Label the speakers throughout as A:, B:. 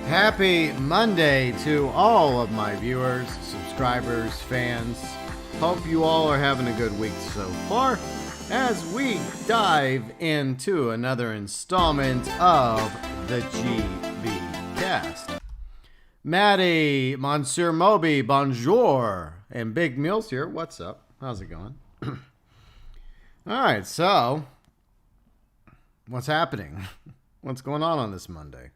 A: Happy Monday to all of my viewers, subscribers, fans. Hope you all are having a good week so far as we dive into another installment of the GB Cast. Maddie, Monsieur Moby, bonjour, and Big Meals here. What's up? How's it going? Alright, so what's happening? What's going on this Monday?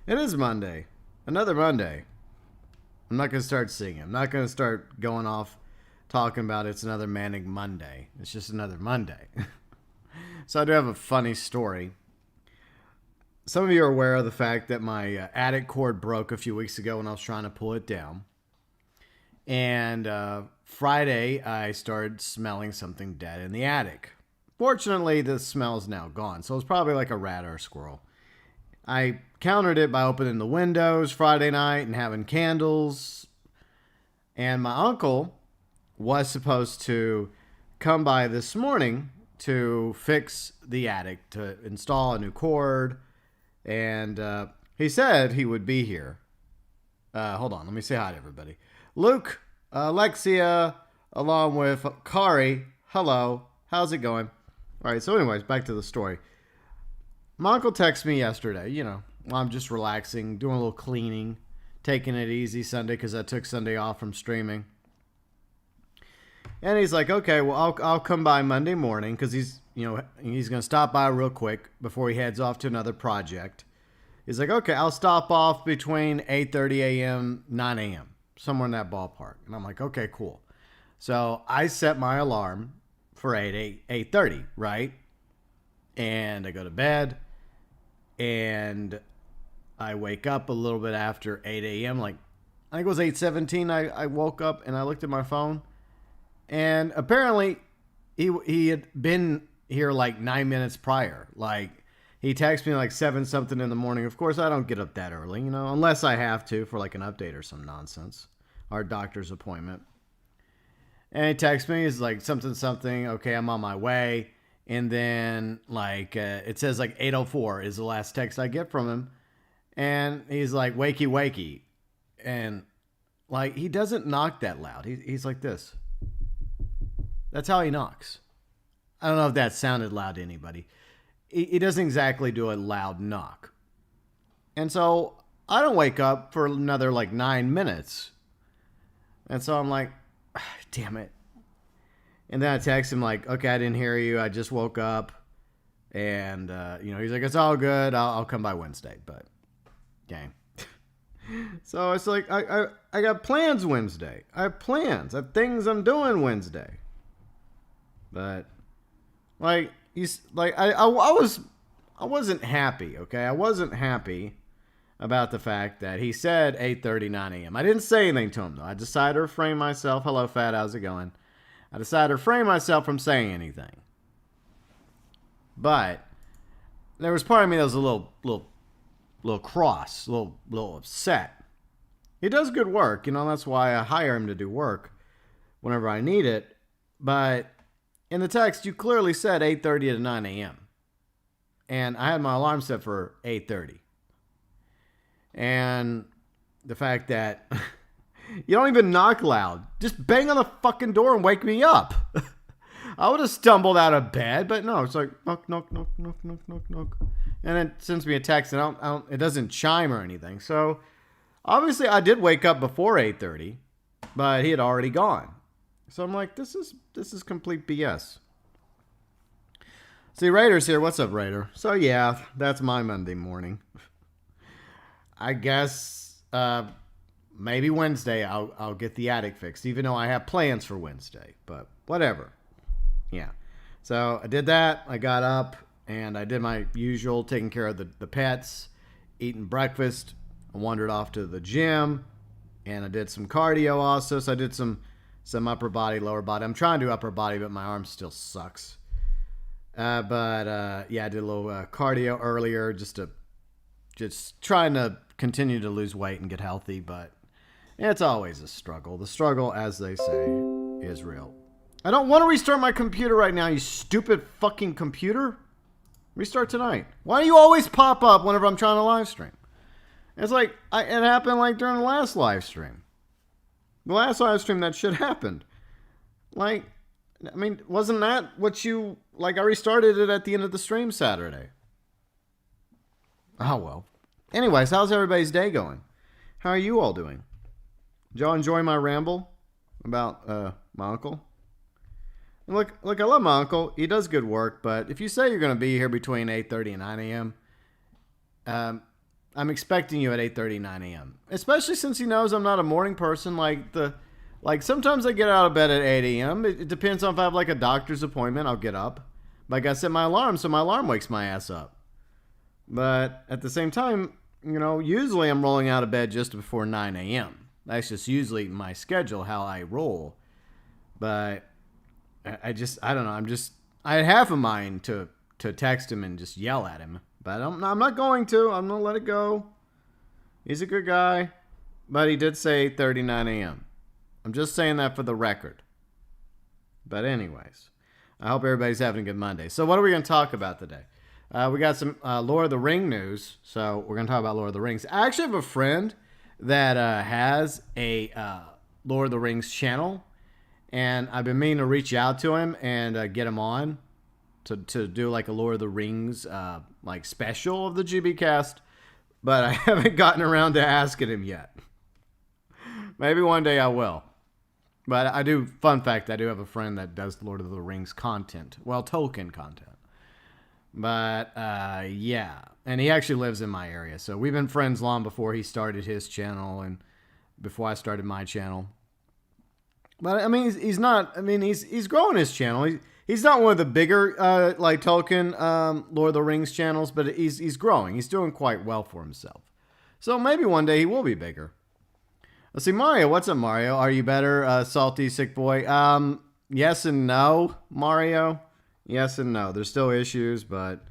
A: It is Monday. Another Monday. I'm not going to start singing. I'm not going to start going off talking about it's another manic Monday. It's just another Monday. So I do have a funny story. Some of you are aware of the fact that my attic cord broke a few weeks ago when I was trying to pull it down. And Friday, I started smelling something dead in the attic. Fortunately, the smell is now gone. So it's probably like a rat or a squirrel. I countered it by opening the windows Friday night and having candles. And my uncle was supposed to come by this morning to fix the attic, to install a new cord. And he said he would be here. Hold on, let me say hi to everybody. Luke, Alexia, along with Hikari. Hello, how's it going? All right, so anyways, back to the story. My uncle texted me yesterday, while I'm just relaxing, doing a little cleaning, taking it easy Sunday because I took Sunday off from streaming. And he's like, okay, well, I'll come by Monday morning because he's going to stop by real quick before he heads off to another project. He's like, okay, I'll stop off between 8:30 a.m., 9 a.m., somewhere in that ballpark. And I'm like, okay, cool. So I set my alarm for 8:30, right? And I go to bed. And I wake up a little bit after 8 a.m. Like, I think it was 8:17. I woke up and I looked at my phone. And apparently, he had been here like 9 minutes prior. Like, he texted me like 7 something in the morning. Of course, I don't get up that early, unless I have to for like an update or some nonsense. Or a doctor's appointment. And he texts me. He's like, something. Okay, I'm on my way. And then, it says, 8:04 is the last text I get from him. And he's like, wakey, wakey. And, he doesn't knock that loud. He's like this. That's how he knocks. I don't know if that sounded loud to anybody. He doesn't exactly do a loud knock. And so, I don't wake up for another, 9 minutes. And so, I'm like, damn it. And then I text him okay, I didn't hear you. I just woke up. And, he's like, it's all good. I'll come by Wednesday. But, dang. So it's like, I got plans Wednesday. I have plans. I have things I'm doing Wednesday. But, I wasn't happy, okay? I wasn't happy about the fact that he said 8:30, 9 a.m. I didn't say anything to him, though. I decided to refrain myself. Hello, Fat. How's it going? I decided to refrain myself from saying anything. But there was part of me that was a little cross, a little upset. He does good work, that's why I hire him to do work whenever I need it. But in the text, you clearly said 8:30 to 9 a.m. And I had my alarm set for 8:30. And the fact that you don't even knock loud. Just bang on the fucking door and wake me up. I would have stumbled out of bed, but no, it's like knock, knock, knock, knock, knock, knock, knock. And it sends me a text and it doesn't chime or anything. So obviously I did wake up before 8:30, but he had already gone. So I'm like, this is complete BS. See, Raider's here. What's up, Raider? So yeah, that's my Monday morning. I guess maybe Wednesday I'll get the attic fixed, even though I have plans for Wednesday. But whatever. Yeah. So I did that. I got up and I did my usual, taking care of the pets, eating breakfast. I wandered off to the gym and I did some cardio also. So I did some upper body, lower body. I'm trying to do upper body, but my arm still sucks. Yeah, I did a little cardio earlier just trying to continue to lose weight and get healthy, but it's always a struggle. The struggle, as they say, is real. I don't want to restart my computer right now, you stupid fucking computer. Restart tonight. Why do you always pop up whenever I'm trying to live stream? It's like, it happened like during the last live stream. The last live stream, that shit happened. Like, I mean, wasn't that what you, like, I restarted it at the end of the stream Saturday. Oh, well. Anyways, how's everybody's day going? How are you all doing? Did y'all enjoy my ramble about my uncle? Look, I love my uncle. He does good work, but if you say you're going to be here between 8:30 and 9 a.m., I'm expecting you at 8:30, 9 a.m. Especially since he knows I'm not a morning person. Like sometimes I get out of bed at 8 a.m. It depends on if I have like a doctor's appointment. I'll get up. Like I set my alarm, so my alarm wakes my ass up. But at the same time, you know, usually I'm rolling out of bed just before 9 a.m. That's just usually my schedule, how I roll. But I don't know. I had half a mind to text him and just yell at him. But I'm not going to. I'm going to let it go. He's a good guy. But he did say 8:39 a.m. I'm just saying that for the record. But anyways, I hope everybody's having a good Monday. So what are we going to talk about today? We got some Lord of the Ring news. So we're going to talk about Lord of the Rings. I actually have a friend that has a Lord of the Rings channel. And I've been meaning to reach out to him and get him on to do like a Lord of the Rings like special of the GB cast. But I haven't gotten around to asking him yet. Maybe one day I will. But I do, fun fact, I do have a friend that does Lord of the Rings content. Well, Tolkien content. But, yeah. And he actually lives in my area. So we've been friends long before he started his channel and before I started my channel. But, I mean, he's not, I mean, he's growing his channel. He's not one of the bigger, like Tolkien, Lord of the Rings channels, but he's growing. He's doing quite well for himself. So maybe one day he will be bigger. Let's see, Mario. What's up, Mario? Are you better, salty, sick boy? Yes and no, Mario. Yes and no. There's still issues, but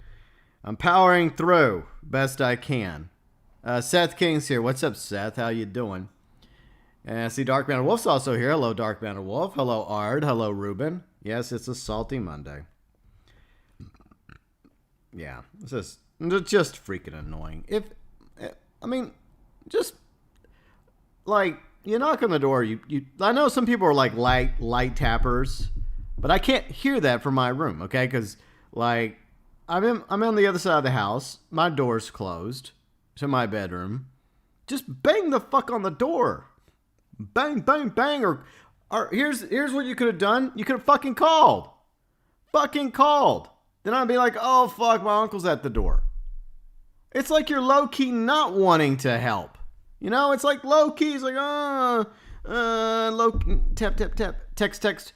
A: I'm powering through best I can. Seth King's here. What's up, Seth? How you doing? And I see Dark MatterWolf's also here. Hello, Dark MatterWolf. Hello, Ard. Hello, Ruben. Yes, it's a salty Monday. Yeah, it's just freaking annoying. Just like you knock on the door. I know some people are like light tappers, but I can't hear that from my room. Okay, because like I'm on the other side of the house. My door's closed to my bedroom. Just bang the fuck on the door. Bang, bang, bang. Or here's what you could have done. You could have fucking called. Fucking called. Then I'd be like, oh, fuck, my uncle's at the door. It's like you're low-key not wanting to help. You know, it's like low-key. It's like, tap, tap, tap, text.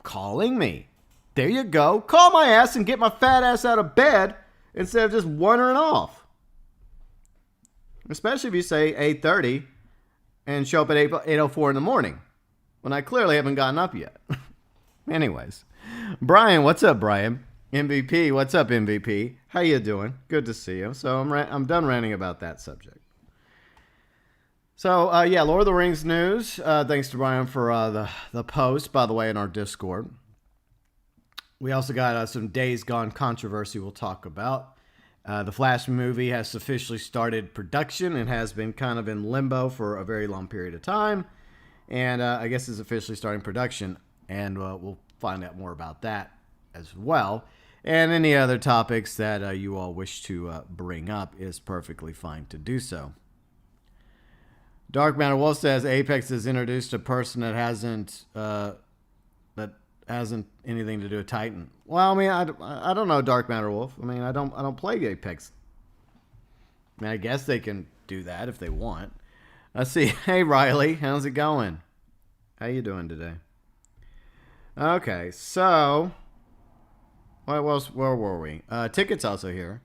A: Calling me. There you go. Call my ass and get my fat ass out of bed instead of just wandering off. Especially if you say 8:30. And show up at 8:04 in the morning when I clearly haven't gotten up yet. Anyways, Brian, what's up, Brian? MVP, what's up, MVP? How you doing? Good to see you. So I'm done ranting about that subject. So yeah, Lord of the Rings news. Thanks to Brian for the post, by the way, in our Discord. We also got some Days Gone controversy we'll talk about. The Flash movie has officially started production and has been kind of in limbo for a very long period of time. And I guess it's officially starting production. And we'll find out more about that as well. And any other topics that you all wish to bring up is perfectly fine to do so. Dark Matter Wolf says Apex has introduced a person that hasn't anything to do with Titan. Well, I mean, I don't know Dark Matter Wolf. I mean, I don't play Apex. I mean, I guess they can do that if they want. Let's see. Hey, Riley, how's it going? How you doing today? Okay, so where were we? Ticket's also here.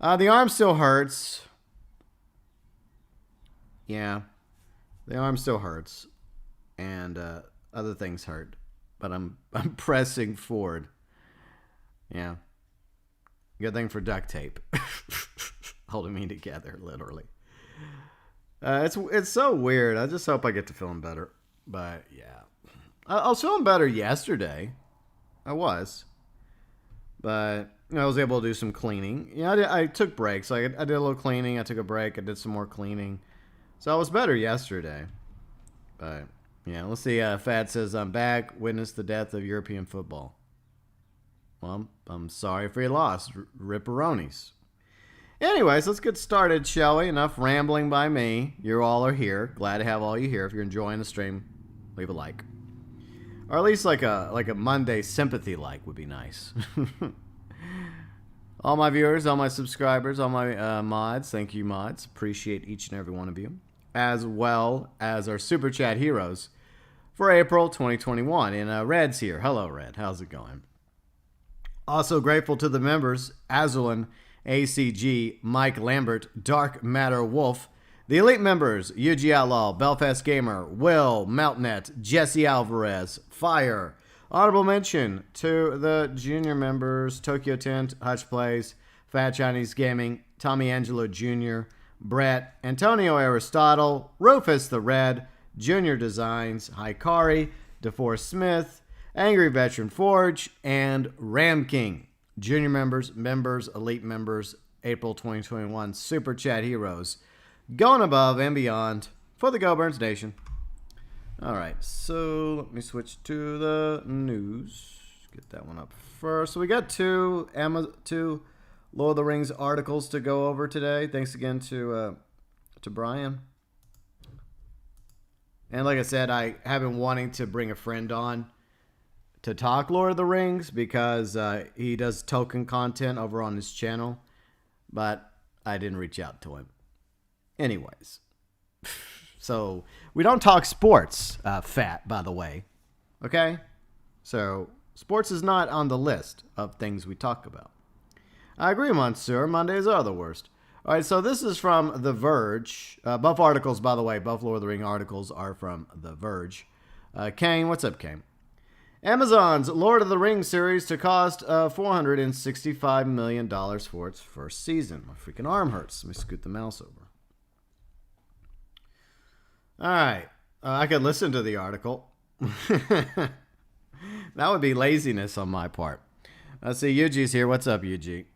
A: The arm still hurts. Yeah, the arm still hurts, and other things hurt. But I'm pressing forward. Yeah. Good thing for duct tape. Holding me together, literally. It's so weird. I just hope I get to feeling better. But yeah. I was feeling better yesterday. I was. But I was able to do some cleaning. I took breaks. Like I did a little cleaning. I took a break. I did some more cleaning. So I was better yesterday. But yeah, let's see. Fat says, I'm back. Witnessed the death of European football. Well, I'm sorry for your loss. Ripperonis. Anyways, let's get started, shall we? Enough rambling by me. You all are here. Glad to have all you here. If you're enjoying the stream, leave a like. Or at least like a Monday sympathy like would be nice. All my viewers, all my subscribers, all my mods, thank you mods. Appreciate each and every one of you. As well as our Super Chat heroes for April 2021. And Red's here. Hello, Red. How's it going? Also grateful to the members, Azralynn, ACG, Mike Lambert, Dark MatterWolf, the elite members, Outlaw, BELFAST Gamer, Will, MeltNet, Jesse Alvarez, Fire. Honorable mention to the junior members, ToykoTent, Huttch Plays, Fat Chinese Gaming, Tommy Angelo Jr., Brett, Antonio Aristotle, Rufus the Red, Junior Designs, Hikari, DeForest Smith, Angry Veteran Forge, and Ramking. Junior members, elite members, April 2021 Super Chat heroes. Going above and beyond for the GeauxBurns Nation. All right, so let me switch to the news. Get that one up first. So we got two Lord of the Rings articles to go over today. Thanks again to Brian. And like I said, I have been wanting to bring a friend on to talk Lord of the Rings because he does token content over on his channel, but I didn't reach out to him. Anyways, so we don't talk sports, Fat, by the way. Okay? So sports is not on the list of things we talk about. I agree, Monsieur. Mondays are the worst. All right, so this is from The Verge. Both articles, by the way, both Lord of the Ring articles are from The Verge. Kane, what's up, Kane? Amazon's Lord of the Rings series to cost $465 million for its first season. My freaking arm hurts. Let me scoot the mouse over. All right. I could listen to the article. That would be laziness on my part. Let's see. Yuji's here. What's up, Yuji?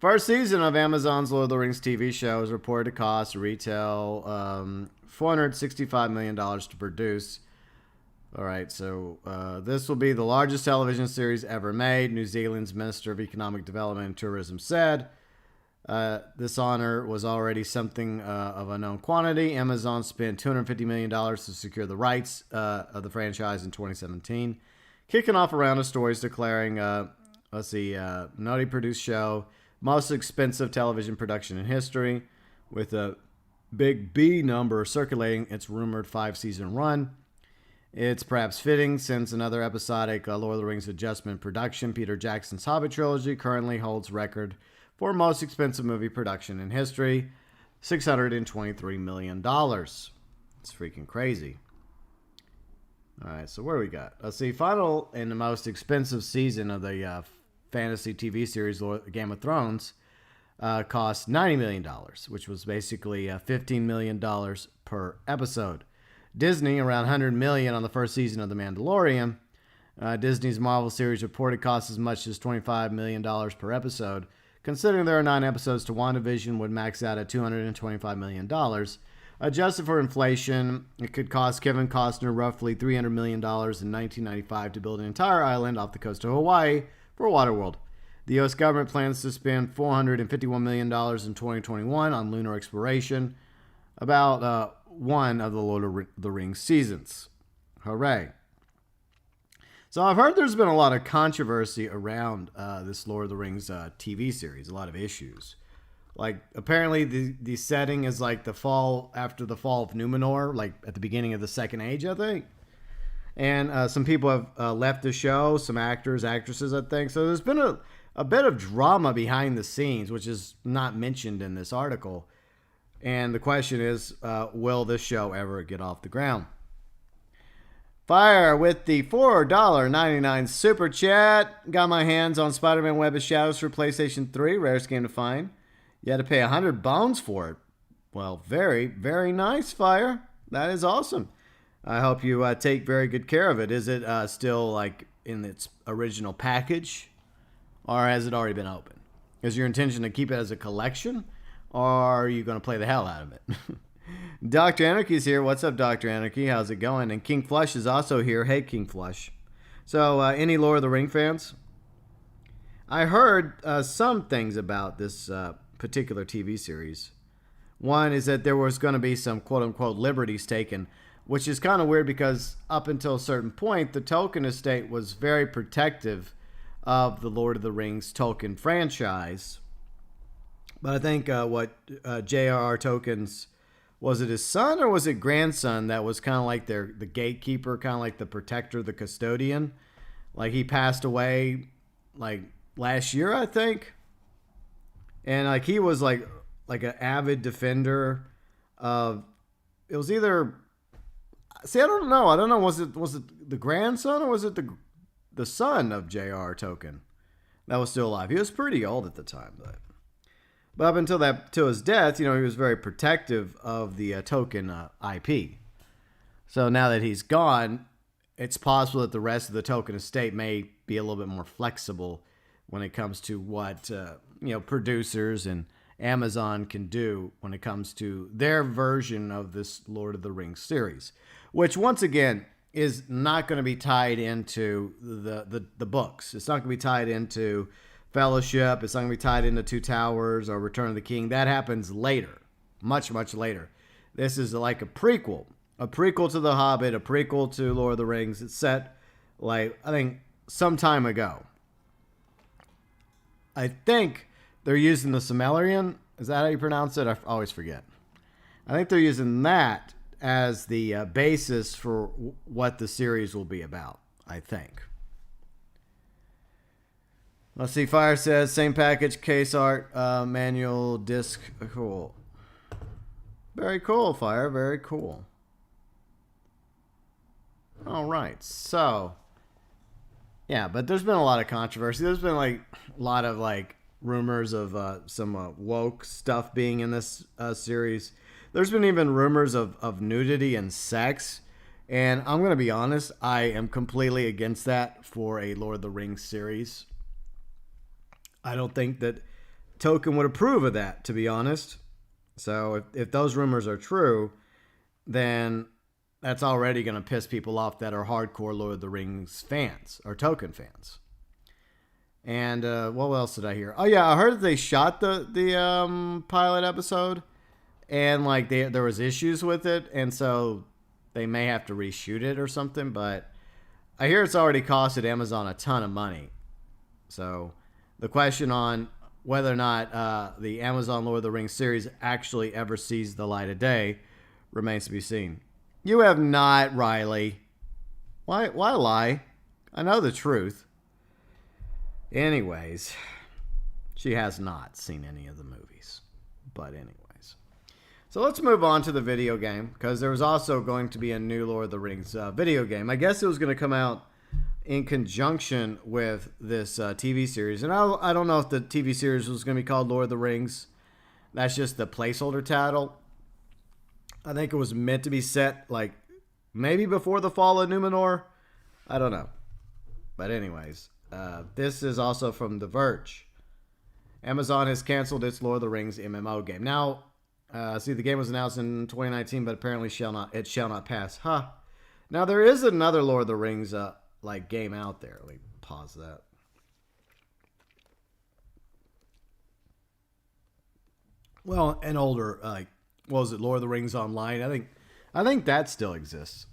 A: First season of Amazon's Lord of the Rings TV show is reported to cost retail $465 million to produce. All right, so this will be the largest television series ever made, New Zealand's Minister of Economic Development and Tourism said. This honor was already something of a known quantity. Amazon spent $250 million to secure the rights of the franchise in 2017, kicking off a round of stories declaring, Nutty produced show, most expensive television production in history, with a big B number circulating its rumored 5-season run. It's perhaps fitting since another episodic Lord of the Rings adjustment production, Peter Jackson's Hobbit trilogy, currently holds record for most expensive movie production in history, $623 million. It's freaking crazy. All right, so what do we got? Let's see. Final and the most expensive season of the fantasy TV series Game of Thrones cost $90 million, which was basically $15 million per episode. Disney, around $100 million on the first season of The Mandalorian. Disney's Marvel series reported costs as much as $25 million per episode. Considering there are 9 episodes to WandaVision, would max out at $225 million. Adjusted for inflation, it could cost Kevin Costner roughly $300 million in 1995 to build an entire island off the coast of Hawaii for Waterworld. The U.S. government plans to spend $451 million in 2021 on lunar exploration, about one of the Lord of the Rings seasons. Hooray. So I've heard there's been a lot of controversy around this Lord of the Rings TV series, a lot of issues. Like, apparently the setting is like the fall, after the fall of Numenor, like at the beginning of the Second Age, I think. And some people have left the show, some actors, actresses, I think. So there's been a bit of drama behind the scenes, which is not mentioned in this article. And the question is, will this show ever get off the ground? Fire with the $4.99 Super Chat. Got my hands on Spider-Man Web of Shadows for PlayStation 3. Rarest game to find. You had to pay 100 bones for it. Well, very, very nice, Fire. That is awesome. I hope you take very good care of it. Is it still like in its original package? or has it already been opened? Is your intention to keep it as a collection, or are you going to play the hell out of it? Dr. Anarchy's here. What's up, Dr. Anarchy? How's it going? And King Flush is also here. Hey, King Flush. So, any Lord of the Ring fans? I heard some things about this particular TV series. One is that there was going to be some quote-unquote liberties taken, which is kind of weird because up until a certain point, the Tolkien estate was very protective of the Lord of the Rings Tolkien franchise. But I think what J.R.R. Tolkien's, was it his son or was it grandson that was kind of like the gatekeeper, kind of like the protector, the custodian? Like he passed away like last year, I think. And like he was like an avid defender of, it was either, see, I don't know. Was it the grandson or was it the son of J.R.R. Tolkien that was still alive? He was pretty old at the time, but up until till his death, he was very protective of the Tolkien IP. So now that he's gone, it's possible that the rest of the Tolkien estate may be a little bit more flexible when it comes to what producers and Amazon can do when it comes to their version of this Lord of the Rings series, which once again is not going to be tied into the books. It's not going to be tied into Fellowship. It's not going to be tied into Two Towers or Return of the King. That happens later, much, much later. This is like a prequel to The Hobbit, a prequel to Lord of the Rings. It's set like, I think, some time ago. I think they're using the Silmarillion. Is that how you pronounce it? I always forget. I think they're using that as the basis for what the series will be about, I think. Let's see. Fire says, same package, case art, manual, disc. Cool. Very cool, Fire. Very cool. All right. So, yeah, but there's been a lot of controversy. There's been like a lot of like rumors of some woke stuff being in this series. There's been even rumors of nudity and sex. And I'm going to be honest, I am completely against that for a Lord of the Rings series. I don't think that Tolkien would approve of that, to be honest. So if those rumors are true, then that's already going to piss people off that are hardcore Lord of the Rings fans or Tolkien fans. And what else did I hear? Oh yeah, I heard that they shot the pilot episode, and like there was issues with it, and so they may have to reshoot it or something. But I hear it's already costed Amazon a ton of money. So the question on whether or not the Amazon Lord of the Rings series actually ever sees the light of day remains to be seen. You have not, Riley. Why lie? I know the truth. Anyways, she has not seen any of the movies. But anyways. So let's move on to the video game, because there was also going to be a new Lord of the Rings video game. I guess it was going to come out in conjunction with this TV series. And I don't know if the TV series was going to be called Lord of the Rings. That's just the placeholder title. I think it was meant to be set like maybe before the fall of Numenor. I don't know. But anyways, this is also from The Verge. Amazon has canceled its Lord of the Rings MMO game. Now, see, the game was announced in 2019, but apparently it shall not pass. Huh. Now, there is another Lord of the Rings like game out there. Let me pause that. Well, an older, what was it, Lord of the Rings Online? I think that still exists.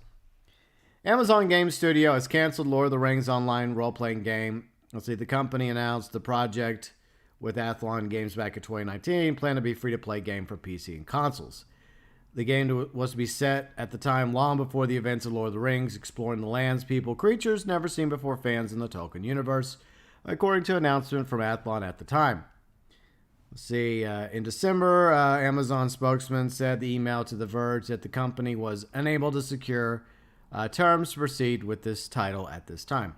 A: Amazon Game Studio has canceled Lord of the Rings Online role-playing game. Let's see, the company announced the project with Athlon Games back in 2019, planned to be a free-to-play game for PC and consoles. The game was to be set at the time long before the events of Lord of the Rings, exploring the lands, people, creatures never seen before fans in the Tolkien universe, according to an announcement from Athlon at the time. Let's see, in December, Amazon spokesman said the email to The Verge that the company was unable to secure terms to proceed with this title at this time.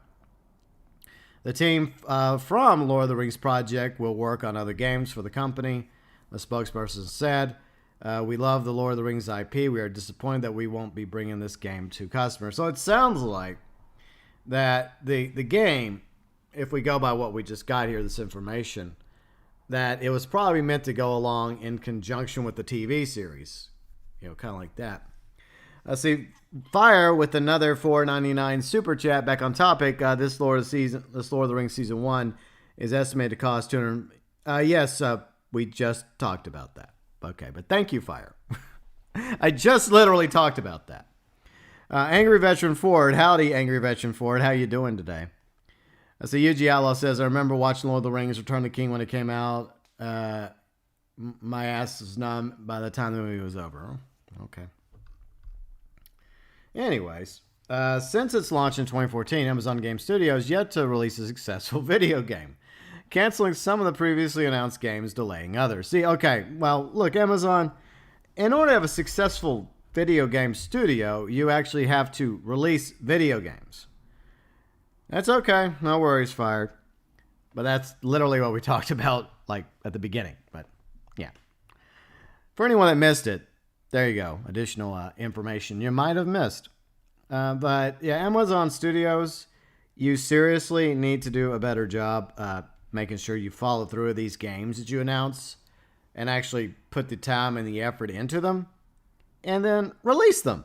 A: The team from Lord of the Rings project will work on other games for the company, the spokesperson said. We love the Lord of the Rings IP. We are disappointed that we won't be bringing this game to customers. So it sounds like that the game if we go by what we just got here, this information, that it was probably meant to go along in conjunction with the TV series. Kind of like that. See, Fire with another $4.99 super chat back on topic. This Lord of the Rings season 1 is estimated to cost $200. Yes, we just talked about that. Okay, but thank you, Fire. I just literally talked about that. Angry Veteran Ford. Howdy, Angry Veteran Ford. How you doing today? So Yuji Outlaw says, I remember watching Lord of the Rings Return of the King when it came out. My ass was numb by the time the movie was over. Okay. Anyways, since its launch in 2014, Amazon Game Studios yet to release a successful video game, canceling some of the previously announced games, delaying others. See, okay, well, look, Amazon, in order to have a successful video game studio, you actually have to release video games. That's okay. No worries, Fired. But that's literally what we talked about, like, at the beginning. But, yeah. For anyone that missed it, there you go. Additional information you might have missed. But, yeah, Amazon Studios, you seriously need to do a better job making sure you follow through with these games that you announce and actually put the time and the effort into them and then release them.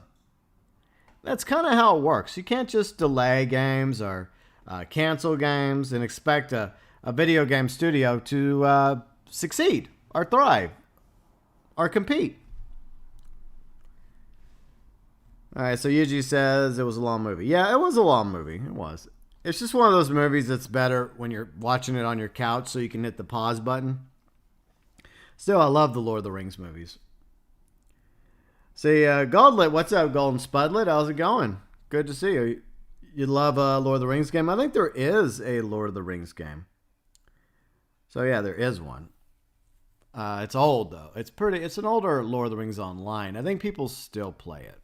A: That's kind of how it works. You can't just delay games or cancel games and expect a video game studio to succeed or thrive or compete. All right, so Yuji says it was a long movie. Yeah, it was a long movie. It was. It's just one of those movies that's better when you're watching it on your couch so you can hit the pause button. Still, I love the Lord of the Rings movies. See, Goldlet, what's up, Golden Spudlet? How's it going? Good to see you. You love a Lord of the Rings game? I think there is a Lord of the Rings game. So, yeah, there is one. It's old, though. It's an older Lord of the Rings online. I think people still play it.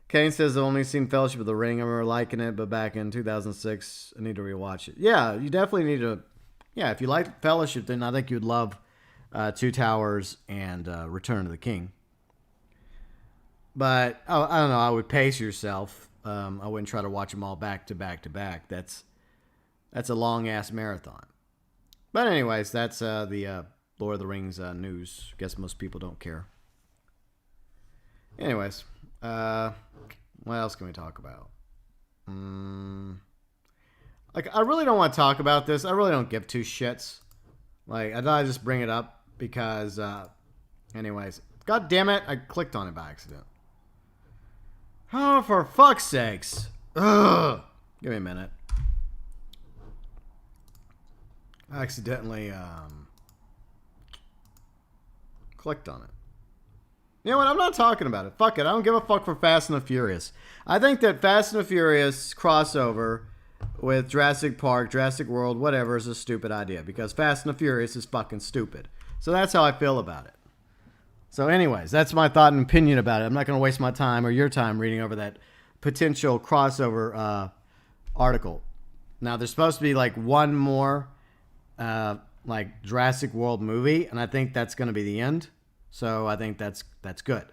A: Kane says, I've only seen Fellowship of the Ring. I remember liking it, but back in 2006, I need to rewatch it. Yeah, you definitely need to. Yeah, if you like Fellowship, then I think you'd love Two Towers and Return of the King. But, I don't know, I would pace yourself. I wouldn't try to watch them all back to back to back. That's a long-ass marathon. But anyways, that's the Lord of the Rings news. Guess most people don't care. Anyways, what else can we talk about? Like, I really don't want to talk about this. I really don't give two shits. Like, I thought I'd just bring it up because, anyways. God damn it, I clicked on it by accident. Oh, for fuck's sakes. Ugh. Give me a minute. I accidentally, clicked on it. You know what? I'm not talking about it. Fuck it. I don't give a fuck for Fast and the Furious. I think that Fast and the Furious crossover with Jurassic Park, Jurassic World, whatever, is a stupid idea. Because Fast and the Furious is fucking stupid. So that's how I feel about it. So anyways, that's my thought and opinion about it. I'm not going to waste my time or your time reading over that potential crossover article. Now, there's supposed to be like one more like Jurassic World movie, and I think that's going to be the end. So I think that's good.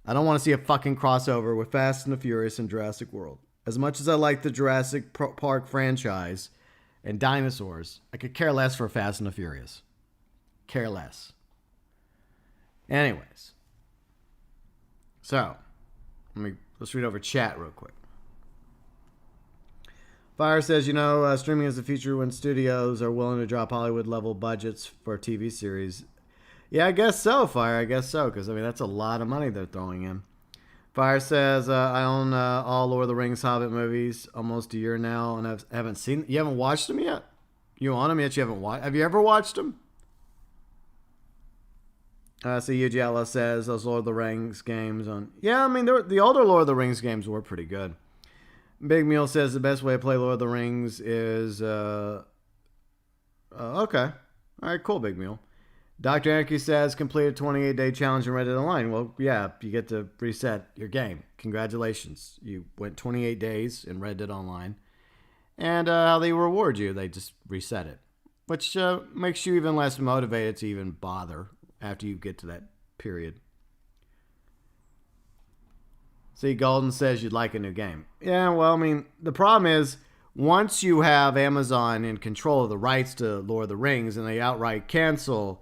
A: I don't want to see a fucking crossover with Fast and the Furious and Jurassic World. As much as I like the Jurassic Park franchise and dinosaurs, I could care less for Fast and the Furious. Care less. Anyways. So, let's read over chat real quick. Fire says, streaming is the future when studios are willing to drop Hollywood-level budgets for a TV series. Yeah, I guess so, Fire. I guess so, because, that's a lot of money they're throwing in. Fire says, I own all Lord of the Rings Hobbit movies almost a year now, and I haven't seen... You haven't watched them yet? You own them yet? You haven't watched... Have you ever watched them? So Yuji Outlaw says, those Lord of the Rings games on... Yeah, the older Lord of the Rings games were pretty good. Big Meal says the best way to play Lord of the Rings is... okay. All right, cool, Big Meal. Dr. Anarchy says, complete a 28-day challenge in Reddit Online. Well, yeah, you get to reset your game. Congratulations. You went 28 days in Reddit Online. And how they reward you, they just reset it. Which makes you even less motivated to even bother after you get to that period. See, Golden says you'd like a new game. Yeah, well, the problem is, once you have Amazon in control of the rights to Lord of the Rings and they outright cancel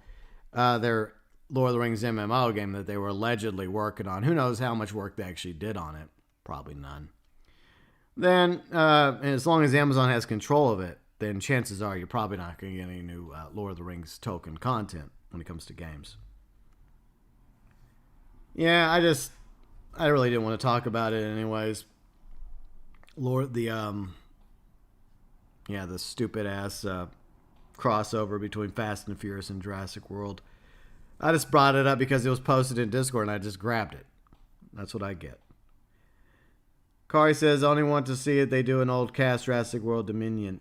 A: their Lord of the Rings MMO game that they were allegedly working on, who knows how much work they actually did on it? Probably none. Then, and as long as Amazon has control of it, then chances are you're probably not going to get any new Lord of the Rings token content when it comes to games. Yeah, I really didn't want to talk about it anyways. The stupid ass crossover between Fast and Furious and Jurassic World. I just brought it up because it was posted in Discord and I just grabbed it. That's what I get. Kari says, only want to see it. They do an old cast Jurassic World Dominion.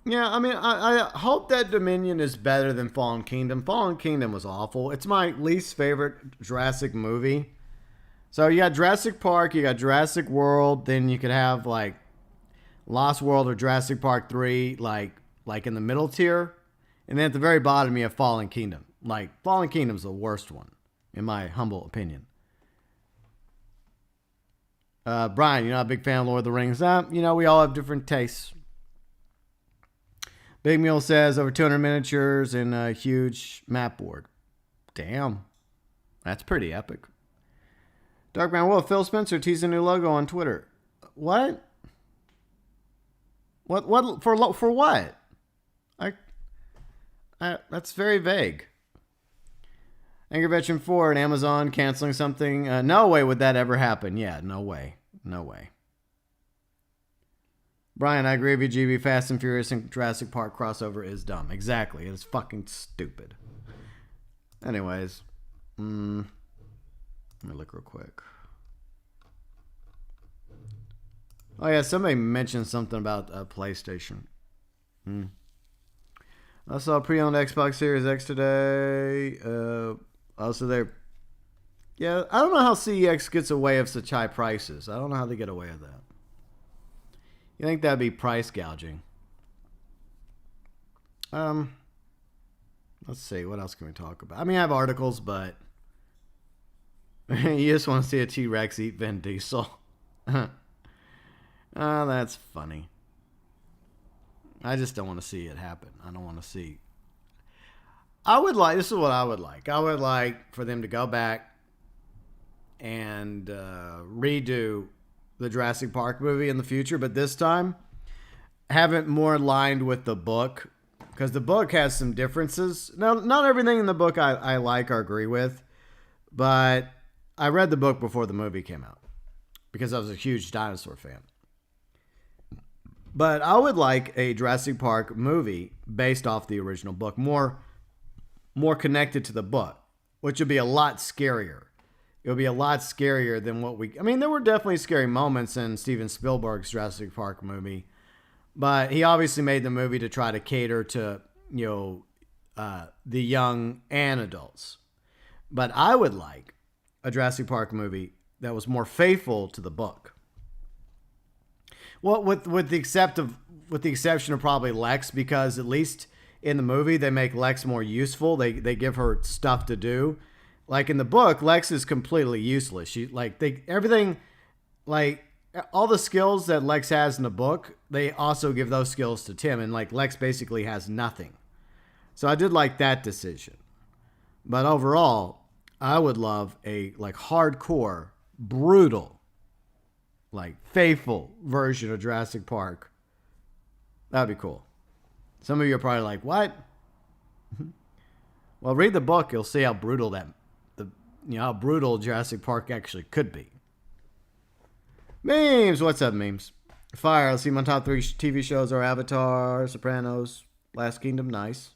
A: Yeah, I mean, I hope that Dominion is better than Fallen Kingdom. Fallen Kingdom was awful. It's my least favorite Jurassic movie. So you got Jurassic Park, you got Jurassic World, then you could have like Lost World or Jurassic Park 3, like in the middle tier. And then at the very bottom, you have Fallen Kingdom. Like, Fallen Kingdom's the worst one, in my humble opinion. Brian, you're not a big fan of Lord of the Rings. We all have different tastes. Big Mule says over 200 miniatures and a huge map board. Damn. That's pretty epic. Darkman Wolf, Phil Spencer teased a new logo on Twitter. What? What for what? That's very vague. Angry Veteran 4 and Amazon canceling something. No way would that ever happen. Yeah, no way. No way. Brian, I agree with you, GB. Fast and Furious and Jurassic Park crossover is dumb. Exactly. It is fucking stupid. Anyways. Let me look real quick. Oh, yeah. Somebody mentioned something about PlayStation. I saw pre-owned Xbox Series X today. Also, they're... Yeah, I don't know how CEX gets away with such high prices. I don't know how they get away with that. You think that'd be price gouging? Let's see. What else can we talk about? I mean, I have articles, but... you just want to see a T-Rex eat Vin Diesel. Oh, that's funny. I just don't want to see it happen. I don't want to see... this is what I would like. I would like for them to go back and redo the Jurassic Park movie in the future, but this time have it more aligned with the book, because the book has some differences. Now, not everything in the book I like or agree with, but I read the book before the movie came out because I was a huge dinosaur fan. But I would like a Jurassic Park movie based off the original book, more connected to the book, which would be a lot scarier. It would be a lot scarier than what we... I mean, there were definitely scary moments in Steven Spielberg's Jurassic Park movie, but he obviously made the movie to try to cater to, the young and adults. But I would like a Jurassic Park movie that was more faithful to the book. Well, with the exception of probably Lex, because at least in the movie they make Lex more useful. They give her stuff to do. Like in the book, Lex is completely useless. All the skills that Lex has in the book, they also give those skills to Tim, and like Lex basically has nothing. So I did like that decision. But overall, I would love a hardcore, brutal, faithful version of Jurassic Park. That'd be cool. Some of you are probably like, what? Well, read the book. You'll see how brutal how brutal Jurassic Park actually could be. Memes. What's up, memes? Fire. Let's see my top 3 TV shows are Avatar, Sopranos, Last Kingdom. Nice.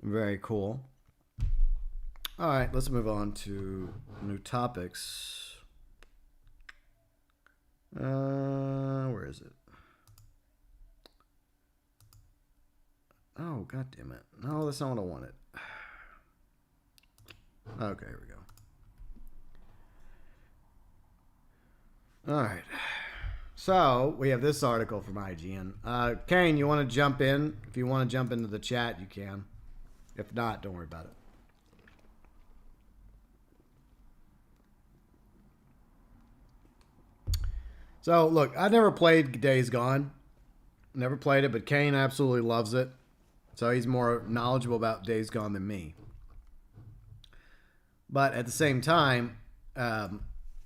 A: Very cool. All right, let's move on to new topics. Where is it? Oh, god damn it. No, that's not what I wanted. Okay, here we go. All right. So, we have this article from IGN. Kane, you want to jump in? If you want to jump into the chat, you can. If not, don't worry about it. So look, I never played Days Gone. Never played it, but Kane absolutely loves it. So he's more knowledgeable about Days Gone than me. But at the same time,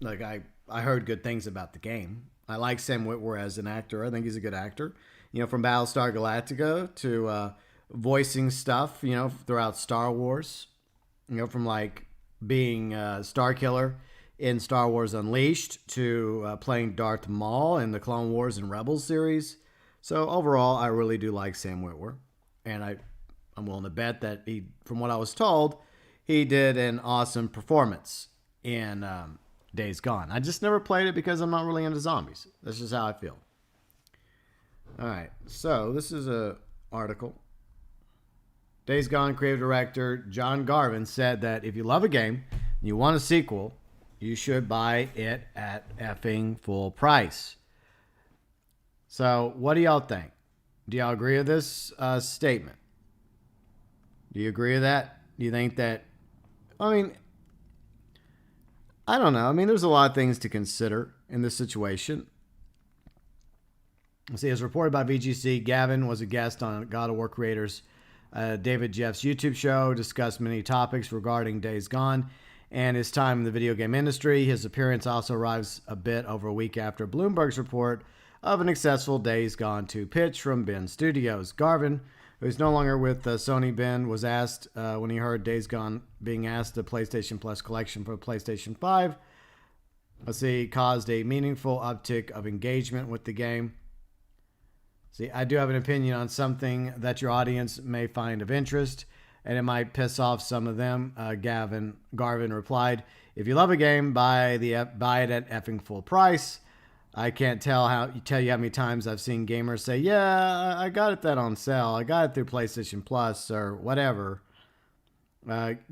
A: like I heard good things about the game. I like Sam Witwer as an actor. I think he's a good actor. You know, from Battlestar Galactica to voicing stuff. You know, throughout Star Wars. You know, from like being Star Killer in Star Wars Unleashed to playing Darth Maul in the Clone Wars and Rebels series. So overall, I really do like Sam Witwer, and I'm willing to bet that he, from what I was told, he did an awesome performance in Days Gone. I just never played it because I'm not really into zombies. That's just how I feel. All right, so this is a article. Days Gone creative director John Garvin said that if you love a game and you want a sequel, you should buy it at effing full price. So, what do y'all think? Do y'all agree with this statement? Do you agree with that? Do you think that? I mean, I don't know. I mean, there's a lot of things to consider in this situation. See, as reported by VGC, Gavin was a guest on God of War creators David Jeff's YouTube show, discussed many topics regarding Days Gone and his time in the video game industry. His appearance also arrives a bit over a week after Bloomberg's report of an successful Days Gone 2 pitch from Ben Studios. Garvin, who's no longer with Sony Ben, was asked when he heard Days Gone being asked the PlayStation Plus collection for PlayStation 5. Caused a meaningful uptick of engagement with the game. See, I do have an opinion on something that your audience may find of interest, and it might piss off some of them. Garvin replied, "If you love a game, buy it at effing full price." I can't tell you how many times I've seen gamers say, "Yeah, I got it that on sale. I got it through PlayStation Plus or whatever."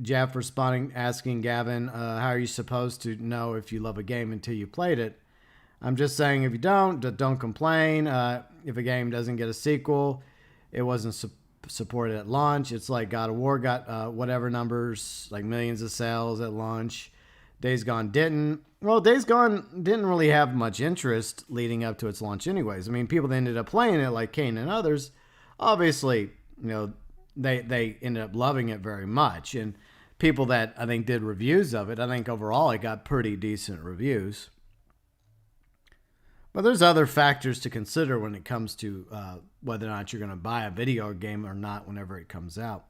A: Jeff responding, asking Gavin, "How are you supposed to know if you love a game until you played it?" I'm just saying, if you don't complain. If a game doesn't get a sequel, it wasn't supported at launch. It's like God of War got whatever numbers, like millions of sales at launch. Days Gone didn't. Well, Days Gone didn't really have much interest leading up to its launch anyways. I mean, people that ended up playing it, like Kane and others, obviously, you know, they ended up loving it very much. And people that I think did reviews of it, I think overall it got pretty decent reviews. But there's other factors to consider when it comes to whether or not you're going to buy a video game or not whenever it comes out.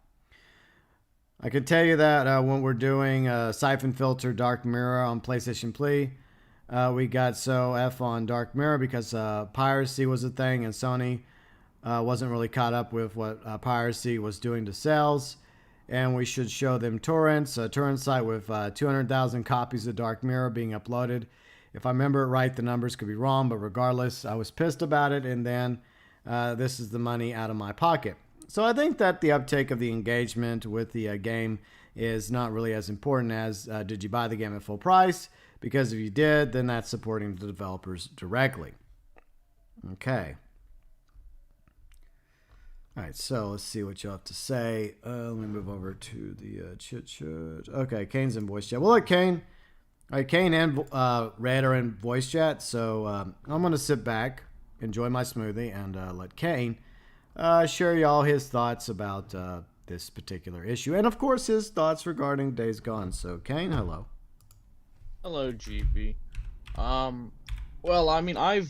A: I can tell you that when we're doing Siphon Filter Dark Mirror on PlayStation Play, we got so F on Dark Mirror because piracy was a thing, and Sony wasn't really caught up with what piracy was doing to sales. And we should show them torrents, a torrent site with 200,000 copies of Dark Mirror being uploaded. If I remember it right, the numbers could be wrong, but regardless, I was pissed about it, and then this is the money out of my pocket. So I think that the uptake of the engagement with the game is not really as important as did you buy the game at full price? Because if you did, then that's supporting the developers directly. Okay. All right, so let's see what you have to say. Let me move over to the chit-chat. Okay, Kane's in voice chat. Well, look, Kane. All right, Kane and Red are in voice chat, so I'm going to sit back, enjoy my smoothie, and let Kane share y'all his thoughts about this particular issue. And, of course, his thoughts regarding Days Gone. So, Kane, hello.
B: Hello, GB. Well, I mean, I've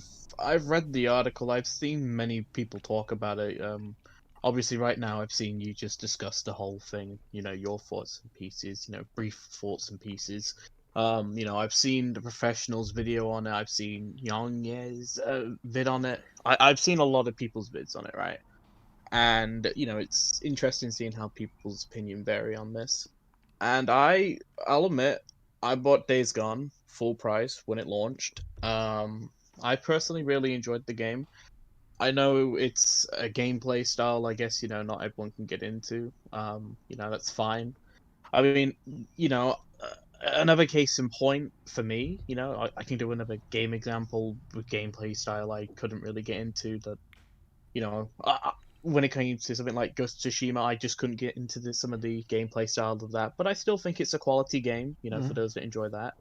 B: read the article. I've seen many people talk about it. Obviously, right now, I've seen you just discuss the whole thing. You know, your thoughts and pieces. You know, brief thoughts and pieces. You know, I've seen the professionals' video on it. I've seen Yang's vid on it. I've seen a lot of people's vids on it, right? And you know, it's interesting seeing how people's opinion vary on this. And I'll admit, I bought Days Gone full price when it launched. I personally really enjoyed the game. I know it's a gameplay style, I guess, you know, not everyone can get into. You know, that's fine. I mean, you know, another case in point for me, you know, I can do another game example with gameplay style I couldn't really get into that, you know, when it came to something like Ghost of Tsushima, I just couldn't get into some of the gameplay style of that, but I still think it's a quality game, you know, for those that enjoy that.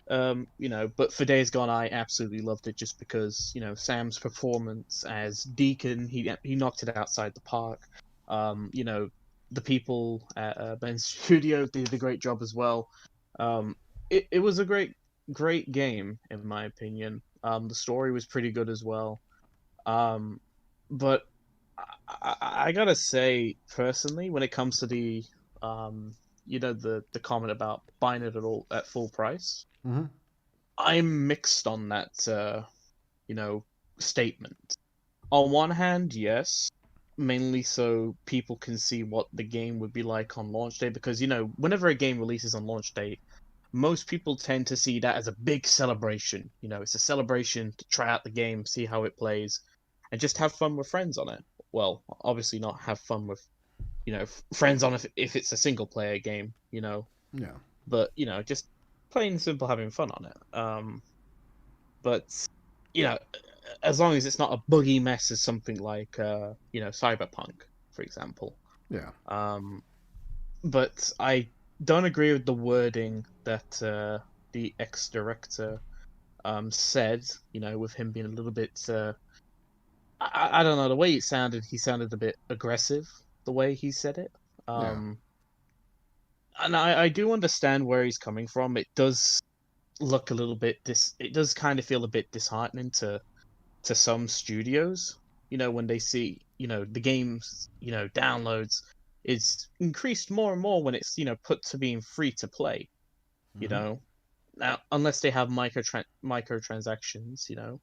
B: But for Days Gone, I absolutely loved it just because Sam's performance as Deacon, he knocked it outside the park. The people at Ben's studio did a great job as well. It was a great game in my opinion. The story was pretty good as well. Um, but I gotta say personally, when it comes to the comment about buying it at full price.
A: Mm-hmm.
B: I'm mixed on that, statement. On one hand, yes, mainly so people can see what the game would be like on launch day, because whenever a game releases on launch day, most people tend to see that as a big celebration. It's a celebration to try out the game, see how it plays, and just have fun with friends on it. Well, obviously not have fun with, friends on it if it's a single player game,
A: Yeah.
B: but just plain and simple having fun on it. But you know, as long as it's not a buggy mess as something like Cyberpunk, for example.
A: Yeah.
B: But I don't agree with the wording that the ex-director said. With him being a little bit. I don't know, the way it sounded. He sounded a bit aggressive. The way he said it.
A: Yeah.
B: And I do understand where he's coming from. It does look a little bit it does kind of feel a bit disheartening to some studios, when they see, the game's, downloads is increased more and more when it's, put to being free to play, you
A: Mm-hmm.
B: know. Now, unless they have microtransactions,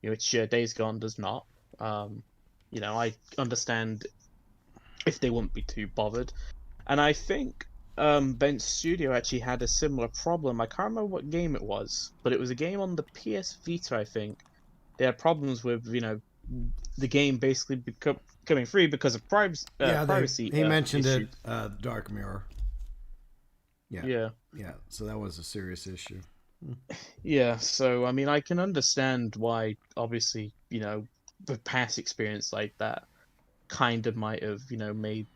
B: which Days Gone does not. I understand if they wouldn't be too bothered. And I think Bent Studio actually had a similar problem. I can't remember what game it was, but it was a game on the PS Vita, I think. They had problems with, the game basically becoming free because of
A: Yeah.
B: privacy
A: He mentioned it.
B: issues.
A: Dark Mirror. Yeah.
B: Yeah,
A: Yeah. So that was a serious issue.
B: yeah. So I mean, I can understand why. Obviously, the past experience like that kind of might have, made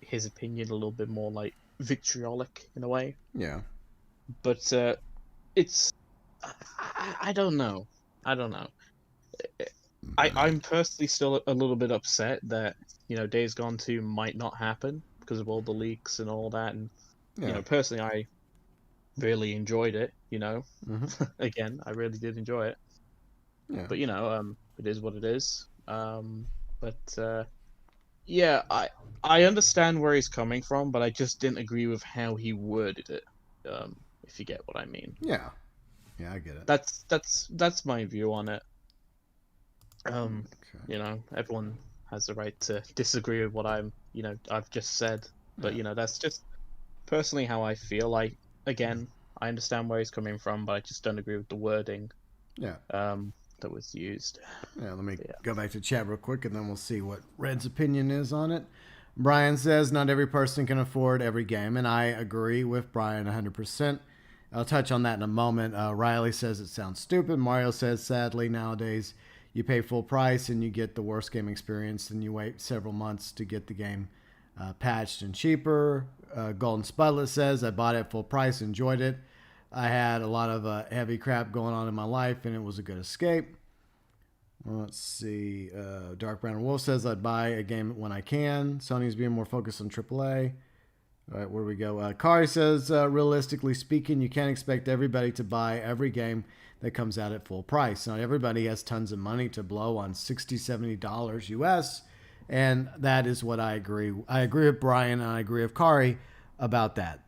B: his opinion a little bit more like vitriolic in a way.
A: Yeah.
B: But it's I don't know. I don't know. I'm personally still a little bit upset that Days Gone 2 might not happen because of all the leaks and all that. And
A: Yeah.
B: personally, I really enjoyed it.
A: Mm-hmm.
B: Again, I really did enjoy it.
A: Yeah.
B: But it is what it is. But yeah, I understand where he's coming from, but I just didn't agree with how he worded it. If you get what I mean.
A: Yeah. Yeah. I get it.
B: That's my view on it.
A: Okay.
B: Everyone has the right to disagree with what I've just said, but
A: Yeah.
B: that's just personally how I feel. Like, again, I understand where he's coming from, but I just don't agree with the wording
A: Yeah.
B: that was used.
A: Yeah, let me
B: Yeah.
A: go back to chat real quick and then we'll see what Red's opinion is on it. Brian says not every person can afford every game, and I agree with Brian 100%. I'll touch on that in a moment. Riley says it sounds stupid. Mario says, sadly, nowadays you pay full price and you get the worst game experience, and you wait several months to get the game patched and cheaper. Golden Spudlet says, I bought it at full price, enjoyed it. I had a lot of heavy crap going on in my life, and it was a good escape. Let's see. Dark Brown Wolf says I'd buy a game when I can. Sony's being more focused on AAA. All right, where do we go? Kari says, realistically speaking, you can't expect everybody to buy every game that comes out at full price. Not everybody has tons of money to blow on $60, $70 US, and that is what I agree. I agree with Brian, and I agree with Kari about that.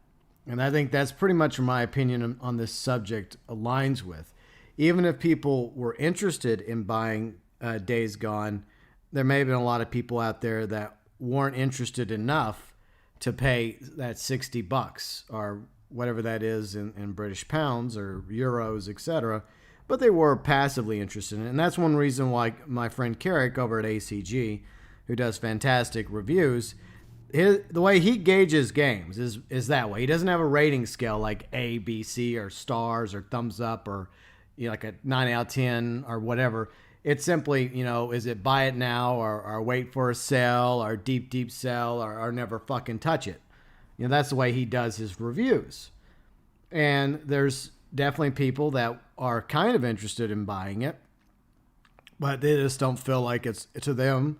A: And I think that's pretty much my opinion on this subject aligns with. Even if people were interested in buying Days Gone, there may have been a lot of people out there that weren't interested enough to pay that $60 or whatever that is in British pounds or euros, etc. But they were passively interested in it. And that's one reason why my friend Carrick over at ACG, who does fantastic reviews, the way he gauges games is that way. He doesn't have a rating scale like A, B, C, or stars, or thumbs up, or like a 9 out of 10 or whatever. It's simply, is it buy it now or wait for a sale or deep sell or never fucking touch it. That's the way he does his reviews. And there's definitely people that are kind of interested in buying it, but they just don't feel like it's to them.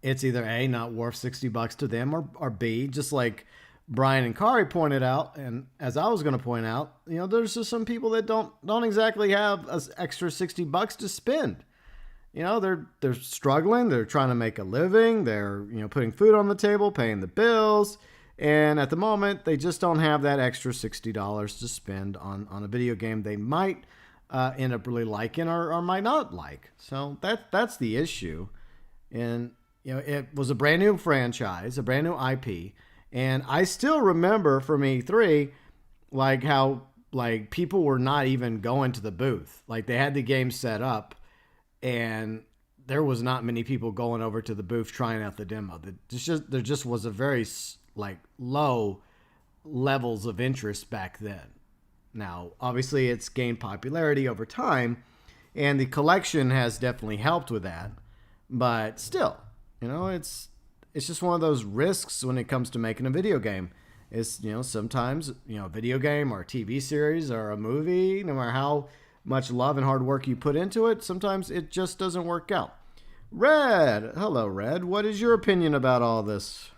A: It's either A, not worth $60 to them, or B, just like Brian and Kari pointed out, and as I was going to point out, there's just some people that don't exactly have an extra $60 to spend. They're struggling. They're trying to make a living. They're putting food on the table, paying the bills, and at the moment they just don't have that extra $60 to spend on a video game they might end up really liking or might not like. So that's the issue. And it was a brand new franchise, a brand new IP, and I still remember from E3 like how like people were not even going to the booth. Like they had the game set up and there was not many people going over to the booth trying out the demo. There just was a very like low levels of interest back then. Now, obviously, it's gained popularity over time, and the collection has definitely helped with that. But still, it's just one of those risks when it comes to making a video game. It's sometimes a video game or a TV series or a movie, no matter how much love and hard work you put into it, sometimes it just doesn't work out. Red, hello, Red. What is your opinion about all this?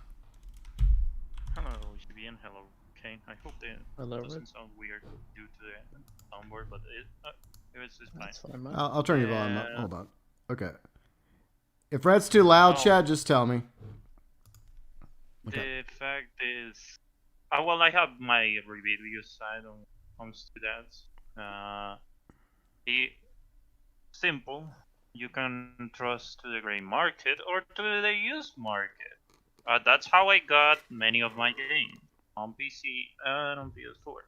C: Hello, GB, and hello, Kane. I hope that doesn't sound weird due to the soundboard, but it's fine.
B: That's fine, man.
A: I'll turn your volume up. Hold on. Okay. If Red's too loud, Chad, just tell me.
C: Okay. The fact is, well, I have my review side on comes to that. Simple. You can trust to the gray market or to the used market. That's how I got many of my games on PC and on PS4.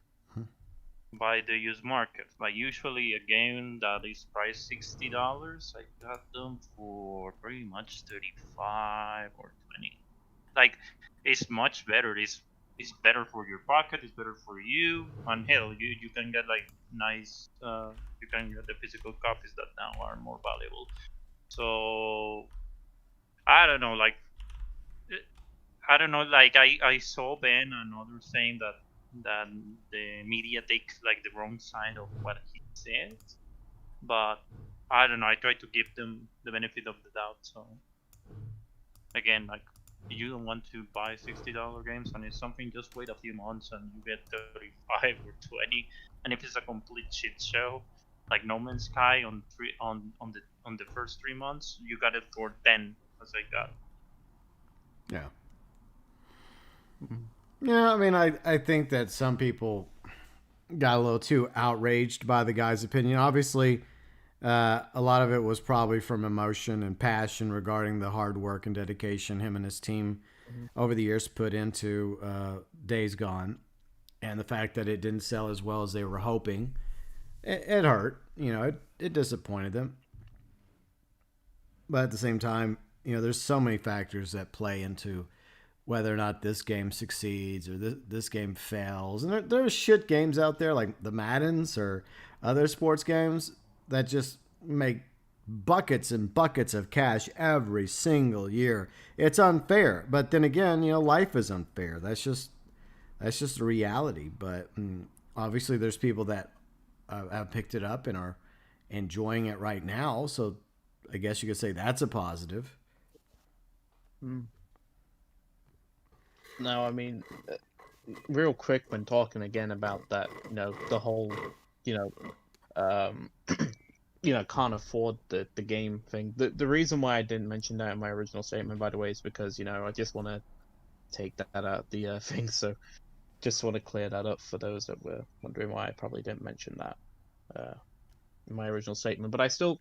C: By the used market. Like usually a game that is priced $60, I got them for pretty much 35 or 20. Like it's much better. It's better for your pocket. It's better for you. And hell, you can get like nice. You can get the physical copies that now are more valuable. So I don't know. Like I saw Ben and others saying that the media takes like the wrong side of what he said, but I don't know. I try to give them the benefit of the doubt. So again, like you don't want to buy $60 games, and it's something. Just wait a few months and you get 35 or 20. And if it's a complete shit show, like No Man's Sky on the first 3 months, you got it for 10, as I got.
A: Yeah. Yeah, I mean, I think that some people got a little too outraged by the guy's opinion. Obviously, a lot of it was probably from emotion and passion regarding the hard work and dedication him and his team over the years put into Days Gone, and the fact that it didn't sell as well as they were hoping. It hurt. It disappointed them. But at the same time, there's so many factors that play into whether or not this game succeeds or this game fails. And there's shit games out there like the Maddens or other sports games that just make buckets and buckets of cash every single year. It's unfair. But then again, life is unfair. That's just the reality. But obviously there's people that have picked it up and are enjoying it right now. So I guess you could say that's a positive.
B: No, I mean, real quick when talking again about that, the whole, can't afford the game thing. The reason why I didn't mention that in my original statement, by the way, is because, I just want to take that out the thing. So just want to clear that up for those that were wondering why I probably didn't mention that in my original statement. But I still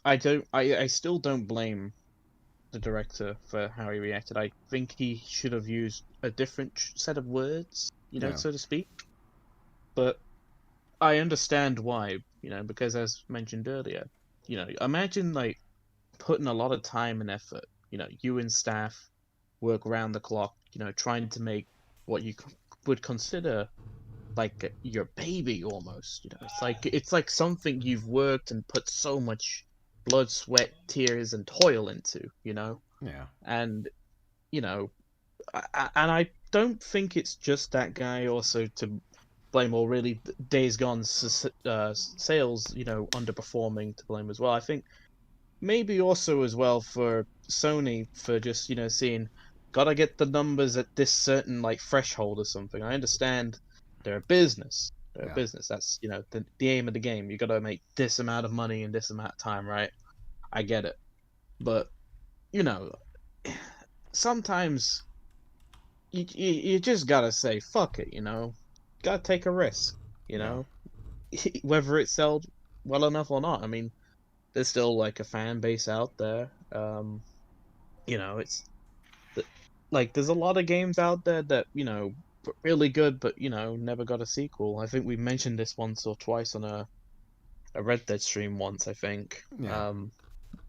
B: don't blame the director for how he reacted. I think he should have used a different set of words, so to speak. But I understand why, because as mentioned earlier, imagine like putting a lot of time and effort. You and staff work around the clock, trying to make what you would consider like your baby almost. It's like something you've worked and put so much blood, sweat, tears, and toil into,
A: Yeah.
B: And, and I don't think it's just that guy also to blame, or really Days Gone's sales, underperforming to blame as well. I think maybe also as well for Sony for just seeing, gotta get the numbers at this certain like threshold or something. I understand they're a business. They're a
A: Yeah.
B: business. That's the aim of the game. You gotta make this amount of money in this amount of time, right? I get it, but sometimes you just gotta say fuck it. Gotta take a risk. You
A: Yeah.
B: know, whether it sells well enough or not. I mean, there's still like a fan base out there. It's like there's a lot of games out there that really good, but never got a sequel. I think we mentioned this once or twice on a Red Dead stream once. I think
A: Yeah.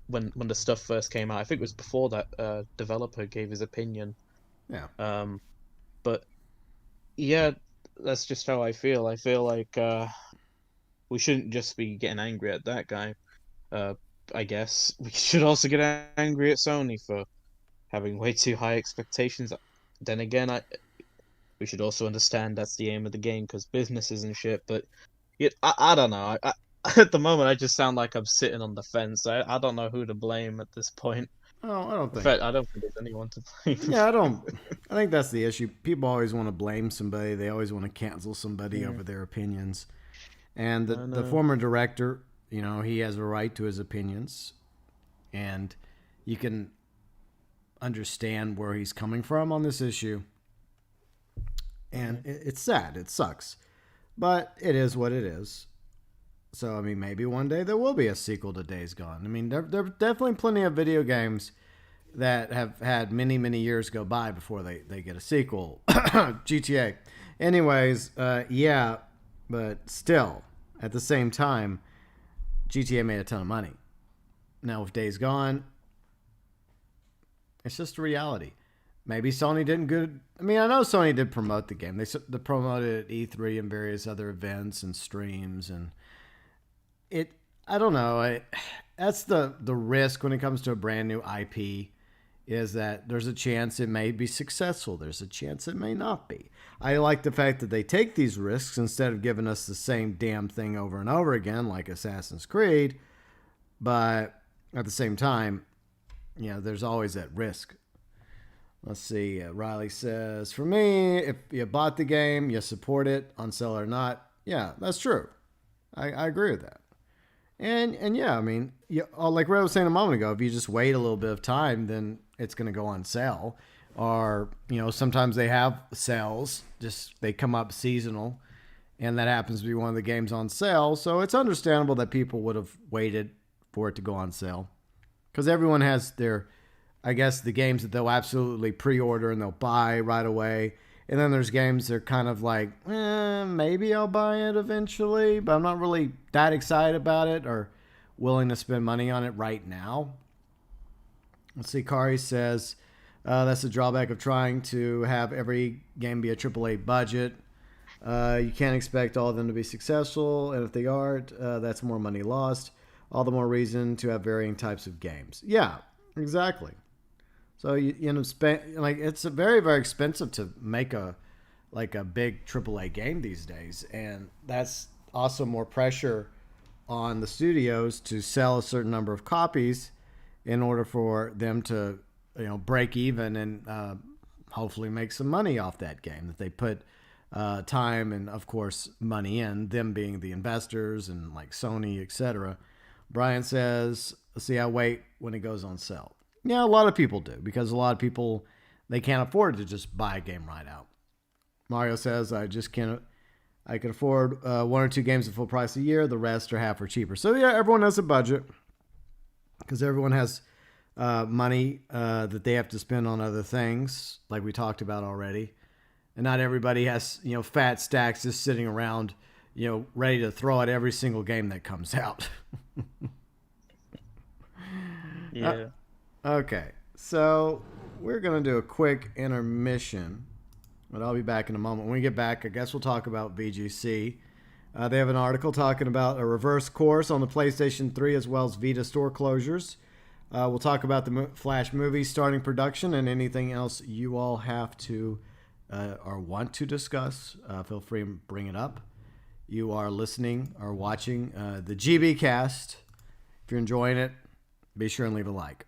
B: when the stuff first came out, I think it was before that developer gave his opinion.
A: Yeah.
B: But yeah, that's just how I feel. I feel like we shouldn't just be getting angry at that guy. I guess we should also get angry at Sony for having way too high expectations. Then again, we should also understand that's the aim of the game because business isn't shit. But I don't know. I at the moment, I just sound like I'm sitting on the fence. I don't know who to blame at this point.
A: Oh, I don't
B: In
A: think.
B: fact, I don't think there's anyone to blame.
A: Yeah, I don't. I think that's the issue. People always want to blame somebody. They always want to cancel somebody over their opinions. And the former director, he has a right to his opinions, and you can understand where he's coming from on this issue. And it's sad. It sucks. But it is what it is. So, I mean, maybe one day there will be a sequel to Days Gone. I mean, there are definitely plenty of video games that have had many, many years go by before they get a sequel. GTA. Anyways, yeah, but still, at the same time, GTA made a ton of money. Now, with Days Gone, it's just a reality. Maybe Sony didn't good. I mean, I know Sony did promote the game. They promoted it at E3 and various other events and streams, and I don't know. That's the risk when it comes to a brand new IP, is that there's a chance it may be successful. There's a chance it may not be. I like the fact that they take these risks instead of giving us the same damn thing over and over again like Assassin's Creed. But at the same time, there's always that risk. Let's see. Riley says, for me, if you bought the game, you support it, on sale or not. Yeah, that's true. I agree with that. And yeah, I mean, like Ray was saying a moment ago, if you just wait a little bit of time, then it's going to go on sale. Or, sometimes they have sales, just they come up seasonal, and that happens to be one of the games on sale. So it's understandable that people would have waited for it to go on sale. Because everyone has their, I guess, the games that they'll absolutely pre-order and they'll buy right away. And then there's games that are kind of like, maybe I'll buy it eventually, but I'm not really that excited about it or willing to spend money on it right now. Let's see. Hikari says, that's the drawback of trying to have every game be a AAA budget. You can't expect all of them to be successful, and if they aren't, that's more money lost. All the more reason to have varying types of games. Yeah, exactly. So it's a very, very expensive to make a big AAA game these days, and that's also more pressure on the studios to sell a certain number of copies in order for them to break even and hopefully make some money off that game that they put time and of course money in, them being the investors and like Sony, etc. Brian says, see, I wait when it goes on sale. Yeah, a lot of people do, because a lot of people, they can't afford to just buy a game right out. Mario says, I can afford one or two games at full price a year. The rest are half or cheaper. So yeah, everyone has a budget because everyone has money that they have to spend on other things, like we talked about already. And not everybody has, fat stacks just sitting around, ready to throw at every single game that comes out.
B: Yeah.
A: Okay, so we're going to do a quick intermission, but I'll be back in a moment. When we get back, I guess we'll talk about VGC. They have an article talking about a reverse course on the PlayStation 3 as well as Vita store closures. We'll talk about the Flash movie starting production and anything else you all have to or want to discuss, feel free to bring it up. You are listening or watching the GB cast. If you're enjoying it, be sure and leave a like.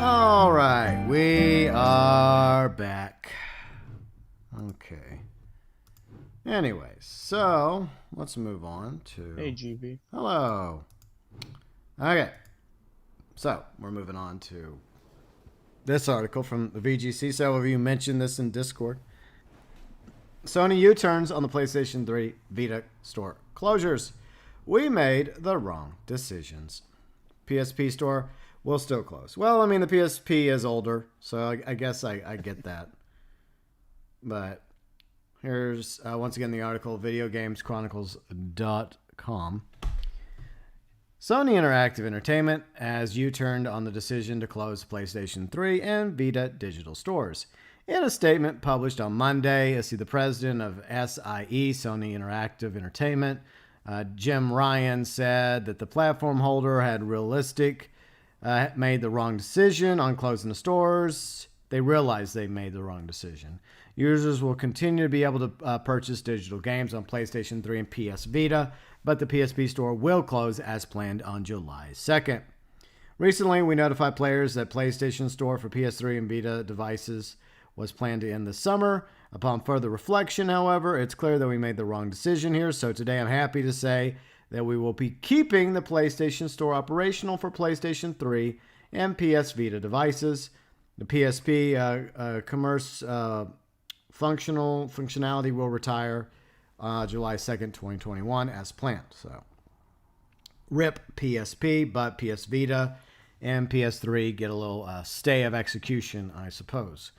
A: All right, we are back. Okay. Anyways, so let's move on to...
B: Hey, GB.
A: Hello. Okay. So, we're moving on to this article from the VGC. Several of you mentioned this in Discord. Sony U-turns on the PlayStation 3 Vita store closures. We made the wrong decisions. PSP store will still close. Well, I mean, the PSP is older, so I guess I get that. But here's, once again, the article, videogameschronicles.com. Sony Interactive Entertainment has U-turned on the decision to close PlayStation 3 and Vita digital stores. In a statement published on Monday, the president of SIE, Sony Interactive Entertainment, Jim Ryan, said that the platform holder had made the wrong decision on closing the stores. They realized they made the wrong decision. Users will continue to be able to purchase digital games on PlayStation 3 and PS Vita, but the PSP store will close as planned on July 2nd. Recently, we notified players that PlayStation Store for PS3 and Vita devices was planned to end this summer. Upon further reflection, however, it's clear that we made the wrong decision here, so today I'm happy to say that we will be keeping the PlayStation Store operational for PlayStation 3 and PS Vita devices. The PSP commerce functionality will retire July 2nd, 2021 as planned. So, RIP PSP, but PS Vita and PS3 get a little stay of execution, I suppose.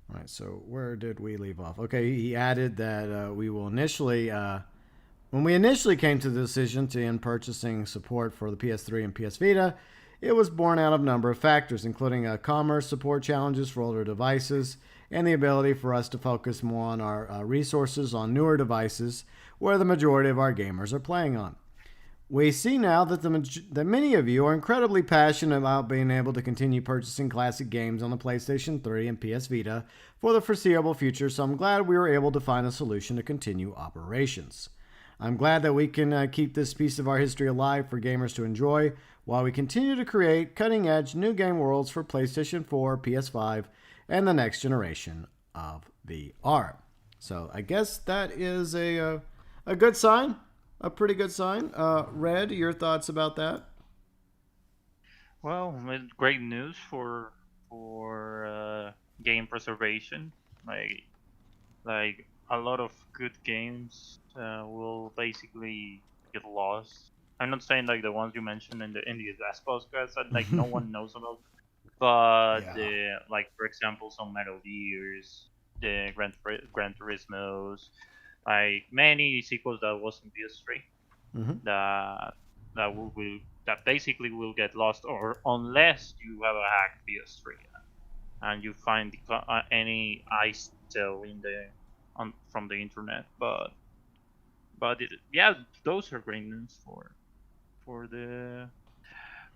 A: All right, so where did we leave off? Okay, he added that we will initially... when we initially came to the decision to end purchasing support for the PS3 and PS Vita, it was born out of a number of factors, including commerce support challenges for older devices and the ability for us to focus more on our resources on newer devices where the majority of our gamers are playing on. We see now that that many of you are incredibly passionate about being able to continue purchasing classic games on the PlayStation 3 and PS Vita for the foreseeable future, so I'm glad we were able to find a solution to continue operations. I'm glad that we can keep this piece of our history alive for gamers to enjoy while we continue to create cutting-edge new game worlds for PlayStation 4, PS5, and the next generation of VR. So I guess that is a good sign. a pretty good sign. Red, your thoughts about that?
C: Well, it's great news for game preservation. Like like a lot of good games will basically get lost. I'm not saying like the ones you mentioned in the last podcast that like no one knows about, but
A: Yeah.
C: like for example some Metal Gears, the Gran Turismos, like many sequels that was in PS3
A: Hmm.
C: that that basically will get lost, or unless you have a hacked PS3 and you find any iCell in the from the internet. Yeah, those are great news for the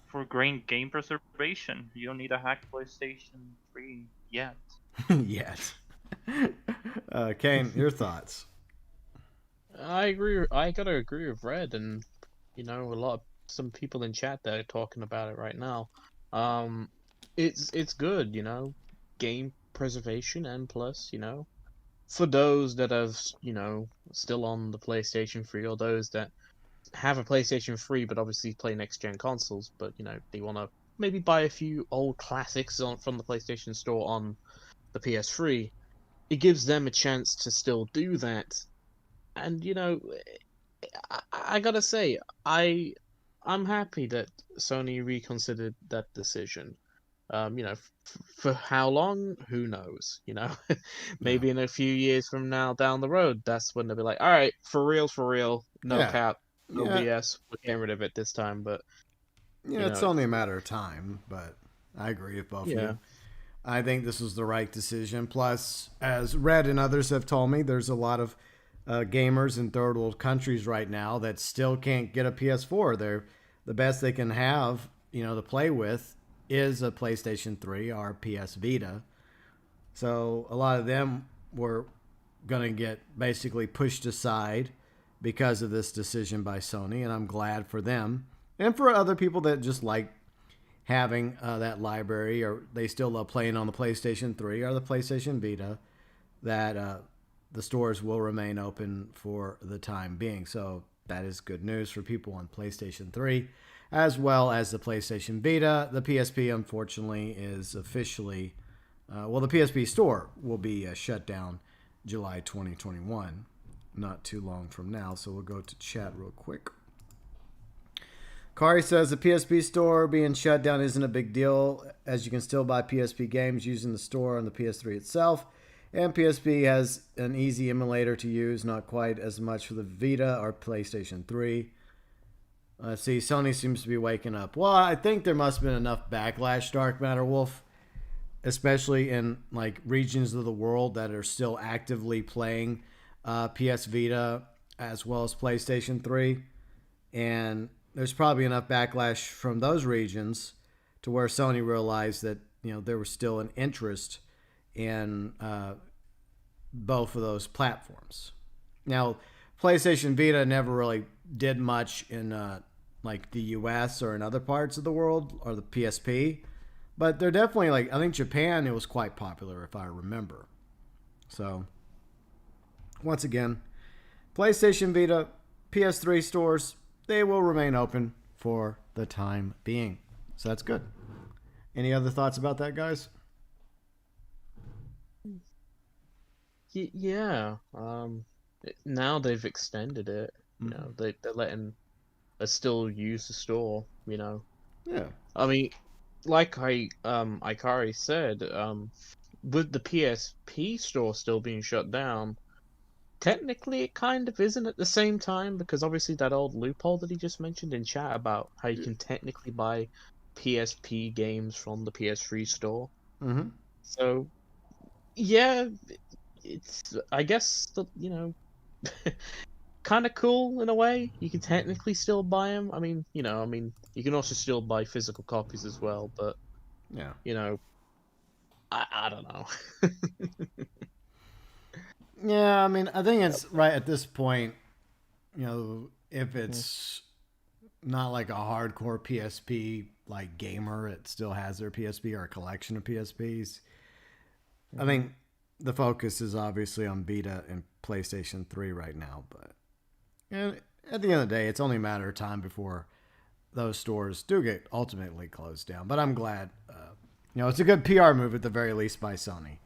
C: for great game preservation. You don't need a hacked PlayStation 3 yet.
A: Yes. Kane, your thoughts?
B: I agree. I gotta agree with Red, and a lot of some people in chat that are talking about it right now. Um, it's good, game preservation, and plus, for those that have, still on the PlayStation 3, or those that have a PlayStation 3 but obviously play next gen consoles, but they want to maybe buy a few old classics from the PlayStation Store on the PS3. It gives them a chance to still do that, and I gotta say, I'm happy that Sony reconsidered that decision. For how long? Who knows?
A: Yeah.
B: Maybe in a few years from now down the road, that's when they'll be like, all right, for real, no
A: Yeah.
B: cap, no
A: Yeah.
B: BS, we're getting rid of it this time. But
A: Yeah,
B: you
A: it's
B: know,
A: only a matter of time, but I agree with both of
B: yeah,
A: you. I think this was the right decision. Plus, as Red and others have told me, there's a lot of gamers in third world countries right now that still can't get a PS4. They're the best they can have, to play with is a PlayStation 3 or PS Vita. So a lot of them were going to get basically pushed aside because of this decision by Sony, and I'm glad for them and for other people that just like having that library, or they still love playing on the PlayStation 3 or the PlayStation Vita, that the stores will remain open for the time being. So that is good news for people on PlayStation 3 as well as the PlayStation Vita. The PSP, unfortunately, is officially, the PSP store will be shut down July 2021, not too long from now. So we'll go to chat real quick. Kari says the PSP store being shut down isn't a big deal, as you can still buy PSP games using the store on the PS3 itself. And PSP has an easy emulator to use, not quite as much for the Vita or PlayStation 3. See, Sony seems to be waking up. Well, I think there must have been enough backlash, Dark MatterWolf, especially in like regions of the world that are still actively playing PS Vita as well as PlayStation 3. And there's probably enough backlash from those regions to where Sony realized that there was still an interest in both of those platforms. Now, PlayStation Vita never really did much in like the US or in other parts of the world, or the PSP, but they're definitely, like, I think Japan, it was quite popular if I remember. So once again, PlayStation Vita, PS3 stores, they will remain open for the time being. So that's good. Any other thoughts about that, guys?
B: yeah. Now they've extended it.
A: Mm-hmm.
B: They're letting us still use the store.
A: Yeah.
B: I mean, like Hikari said, with the PSP store still being shut down, technically it kind of isn't at the same time, because obviously that old loophole that he just mentioned in chat about how you can technically buy PSP games from the PS3 store.
A: Mm-hmm.
B: So yeah, it's, I guess, kind of cool in a way. You can technically still buy them. You can also still buy physical copies as well, but
A: Yeah.
B: you know, I don't know.
A: Yeah, I mean, I think it's right at this point, if it's not like a hardcore PSP like gamer, it still has their PSP or a collection of PSPs. I think the focus is obviously on Vita and PlayStation 3 right now, but and at the end of the day, it's only a matter of time before those stores do get ultimately closed down. But I'm glad, it's a good PR move at the very least by Sony.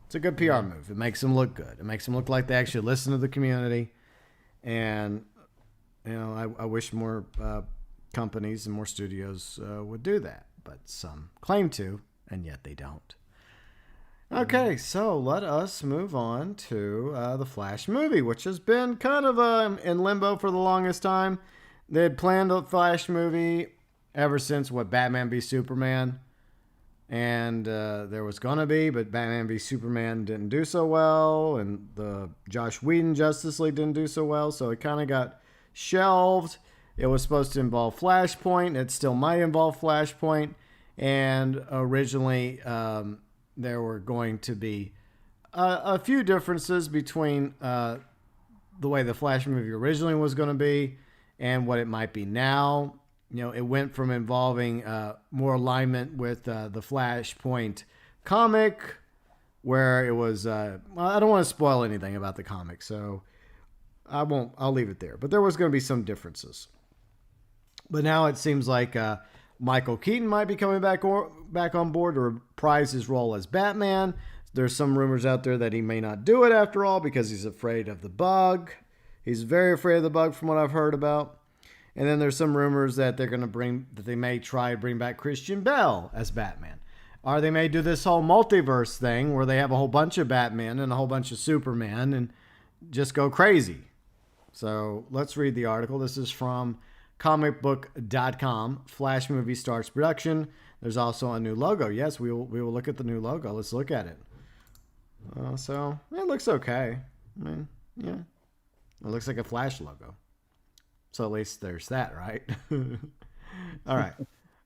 A: It's a good PR move. It makes them look good. It makes them look like they actually listen to the community. And, I wish more companies and more studios would do that. But some claim to, and yet they don't. Okay, so let us move on to the Flash movie, which has been kind of in limbo for the longest time. They had planned a Flash movie ever since, Batman v Superman. And there was going to be, but Batman v Superman didn't do so well. And the Joss Whedon Justice League didn't do so well. So it kind of got shelved. It was supposed to involve Flashpoint. It still might involve Flashpoint. And originally, there were going to be a few differences between the way the Flash movie originally was going to be and what it might be now. It went from involving more alignment with the Flashpoint comic, where it was, I don't want to spoil anything about the comic, so I'll leave it there. But there was going to be some differences. But now it seems like Michael Keaton might be coming back on board to reprise his role as Batman. There's some rumors out there that he may not do it after all because he's afraid of the bug. He's very afraid of the bug from what I've heard about. And then there's some rumors that they may try to bring back Christian Bale as Batman. Or they may do this whole multiverse thing where they have a whole bunch of Batman and a whole bunch of Superman and just go crazy. So let's read the article. This is from comicbook.com. Flash movie starts production. There's also a new logo. Yes, we will look at the new logo. Let's look at it. So it looks okay. I mean, yeah. It looks like a Flash logo. So at least there's that, right? All right.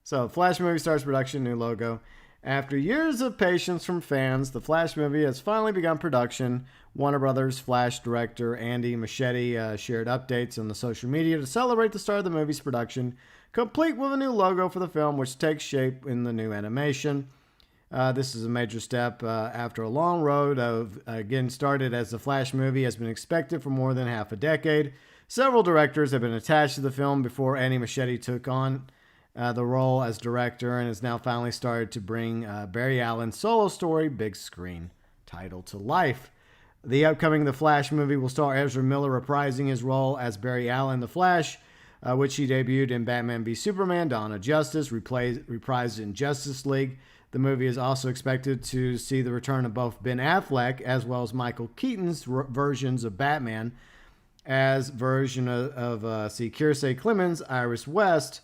A: So Flash movie starts production, new logo. After years of patience from fans, the Flash movie has finally begun production. Warner Brothers Flash director Andy Muschietti shared updates on the social media to celebrate the start of the movie's production, complete with a new logo for the film, which takes shape in the new animation. This is a major step after a long road of getting started, as the Flash movie has been expected for more than half a decade. Several directors have been attached to the film before Andy Muschietti took on the role as director and has now finally started to bring Barry Allen's solo story, big screen title, to life. The upcoming The Flash movie will star Ezra Miller reprising his role as Barry Allen the Flash, which he debuted in Batman v Superman, Dawn of Justice, reprised in Justice League. The movie is also expected to see the return of both Ben Affleck as well as Michael Keaton's versions of Batman, as version of Kiersey Clemens, Iris West.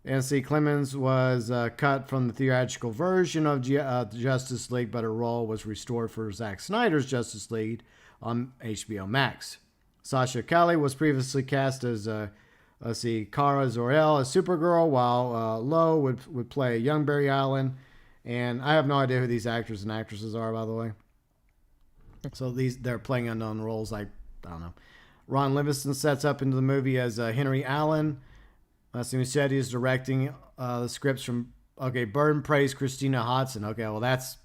A: And Clemens was cut from the theatrical version of Justice League, but her role was restored for Zack Snyder's Justice League on HBO Max. Sasha Calle was previously cast as Kara Zor-El as Supergirl, while Lowe would play a young Barry Allen. And I have no idea who these actors and actresses are, by the way. So they're playing unknown roles, like, I don't know. Ron Livingston sets up into the movie as Henry Allen. Muschietti is directing the scripts from... Okay, Burton praised Christina Hodson. Okay, well, that's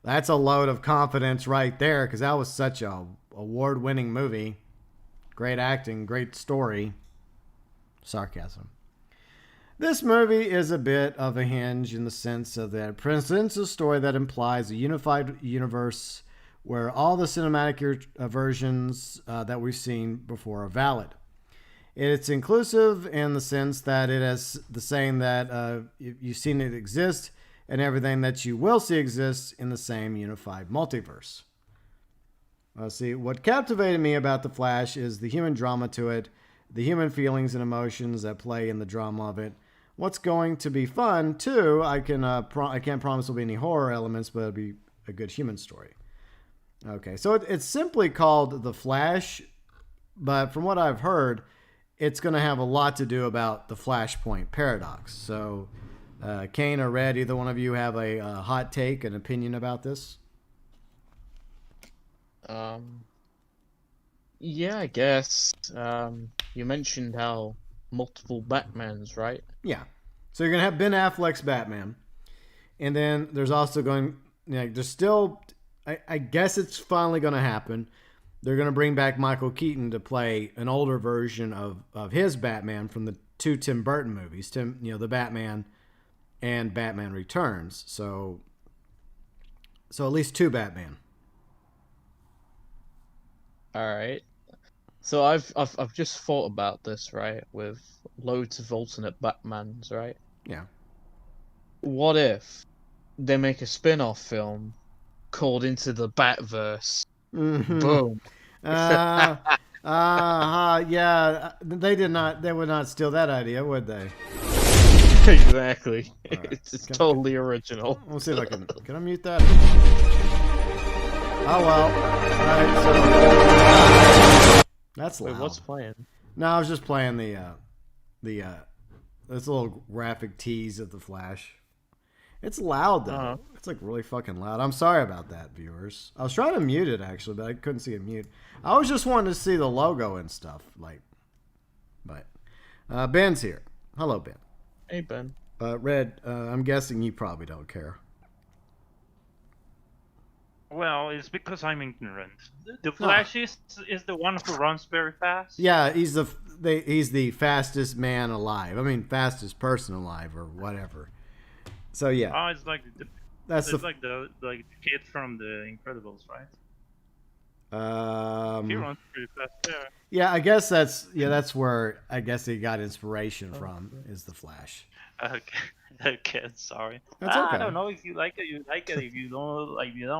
A: a load of confidence right there, because that was such a award-winning movie. Great acting, great story. Sarcasm. This movie is a bit of a hinge in the sense of that it presents a story that implies a unified universe where all the cinematic versions that we've seen before are valid. It's inclusive in the sense that it has the saying that you've seen it exist, and everything that you will see exists in the same unified multiverse. See, what captivated me about The Flash is the human drama to it, the human feelings and emotions that play in the drama of it. What's going to be fun, too, I can't promise there'll be any horror elements, but it'll be a good human story. Okay, so it's simply called The Flash, but from what I've heard, it's going to have a lot to do about the Flashpoint paradox. So, Kane or Red, either one of you have a hot take, an opinion about this?
B: Yeah, I guess. You mentioned how multiple Batmans, right?
A: Yeah. So you're going to have Ben Affleck's Batman. And then there's also there's still, I guess it's finally going to happen. they're going to bring back Michael Keaton to play an older version of his Batman from the 2 Tim Burton movies. The Batman and Batman Returns. So at least 2 Batman.
B: All right. So I've just thought about this, right, with loads of alternate Batmans, right?
A: Yeah.
B: What if they make a spin-off film called Into the Batverse?
A: Mm-hmm.
B: Boom.
A: Yeah. They would not steal that idea, would they?
B: Exactly.
A: Right.
B: It's totally original.
A: We'll see if I can I mute that? Oh well. All right, so that's loud.
B: Wait, what's playing?
A: No, I was just playing this little graphic tease of the Flash. It's loud though.
B: Uh-huh.
A: It's like really fucking loud. I'm sorry about that, viewers. I was trying to mute it actually, but I couldn't see it mute. I was just wanting to see the logo and stuff, but Ben's here. Hello, Ben.
B: Hey, Ben.
A: Red, I'm guessing you probably don't care.
C: Well, it's because I'm ignorant. The Flash is the one who runs very fast.
A: Yeah, he's the fastest man alive. I mean, fastest person alive or whatever. So yeah.
C: Oh, it's like the kid from the Incredibles, right? He runs pretty fast there.
A: Yeah, I guess that's where I guess he got inspiration from is the Flash.
C: Okay, sorry.
A: That's okay.
C: I don't know if you like it, you like it. If you don't,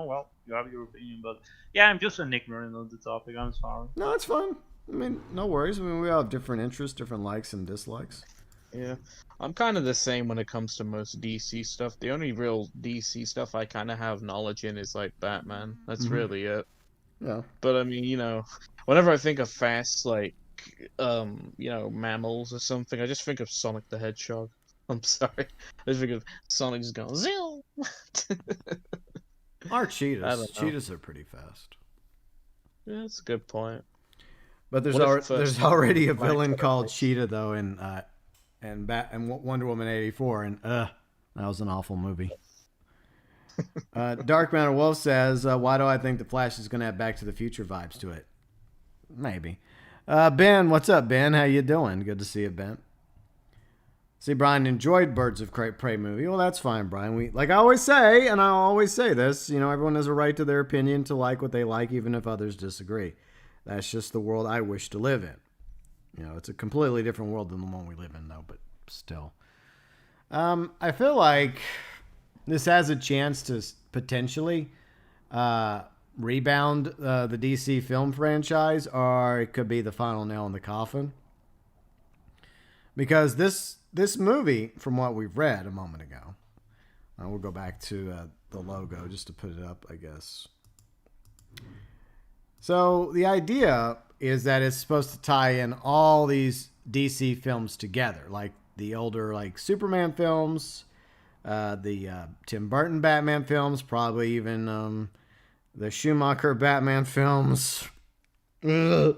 C: well, you have your opinion. But yeah, I'm just an ignorant on the topic. I'm sorry.
A: No, it's fun. I mean, no worries. I mean, we all have different interests, different likes and dislikes.
B: Yeah, I'm kind of the same when it comes to most DC stuff. The only real DC stuff I kind of have knowledge in is like Batman. That's really it.
A: Yeah.
B: But I mean, whenever I think of fast, like, mammals or something, I just think of Sonic the Hedgehog. I'm sorry. I just think of Sonic just going, Zill!
A: Our cheetahs. Cheetahs are pretty fast.
B: Yeah, that's a good point.
A: But there's already a villain called Cheetah, though, in Wonder Woman 84, and that was an awful movie. Dark MatterWolf says, why do I think the Flash is going to have Back to the Future vibes to it? Maybe. Ben, what's up, Ben? How you doing? Good to see you, Ben. See, Brian enjoyed Birds of Prey movie. Well, that's fine, Brian. Like I always say, and I always say this, everyone has a right to their opinion, to like what they like, even if others disagree. That's just the world I wish to live in. It's a completely different world than the one we live in, though, but still. I feel like this has a chance to potentially rebound the DC film franchise, or it could be the final nail in the coffin. Because this movie, from what we've read a moment ago, we'll go back to the logo just to put it up, I guess. So the idea is that it's supposed to tie in all these DC films together, like the older Superman films, the Tim Burton Batman films, probably even the Schumacher Batman films. The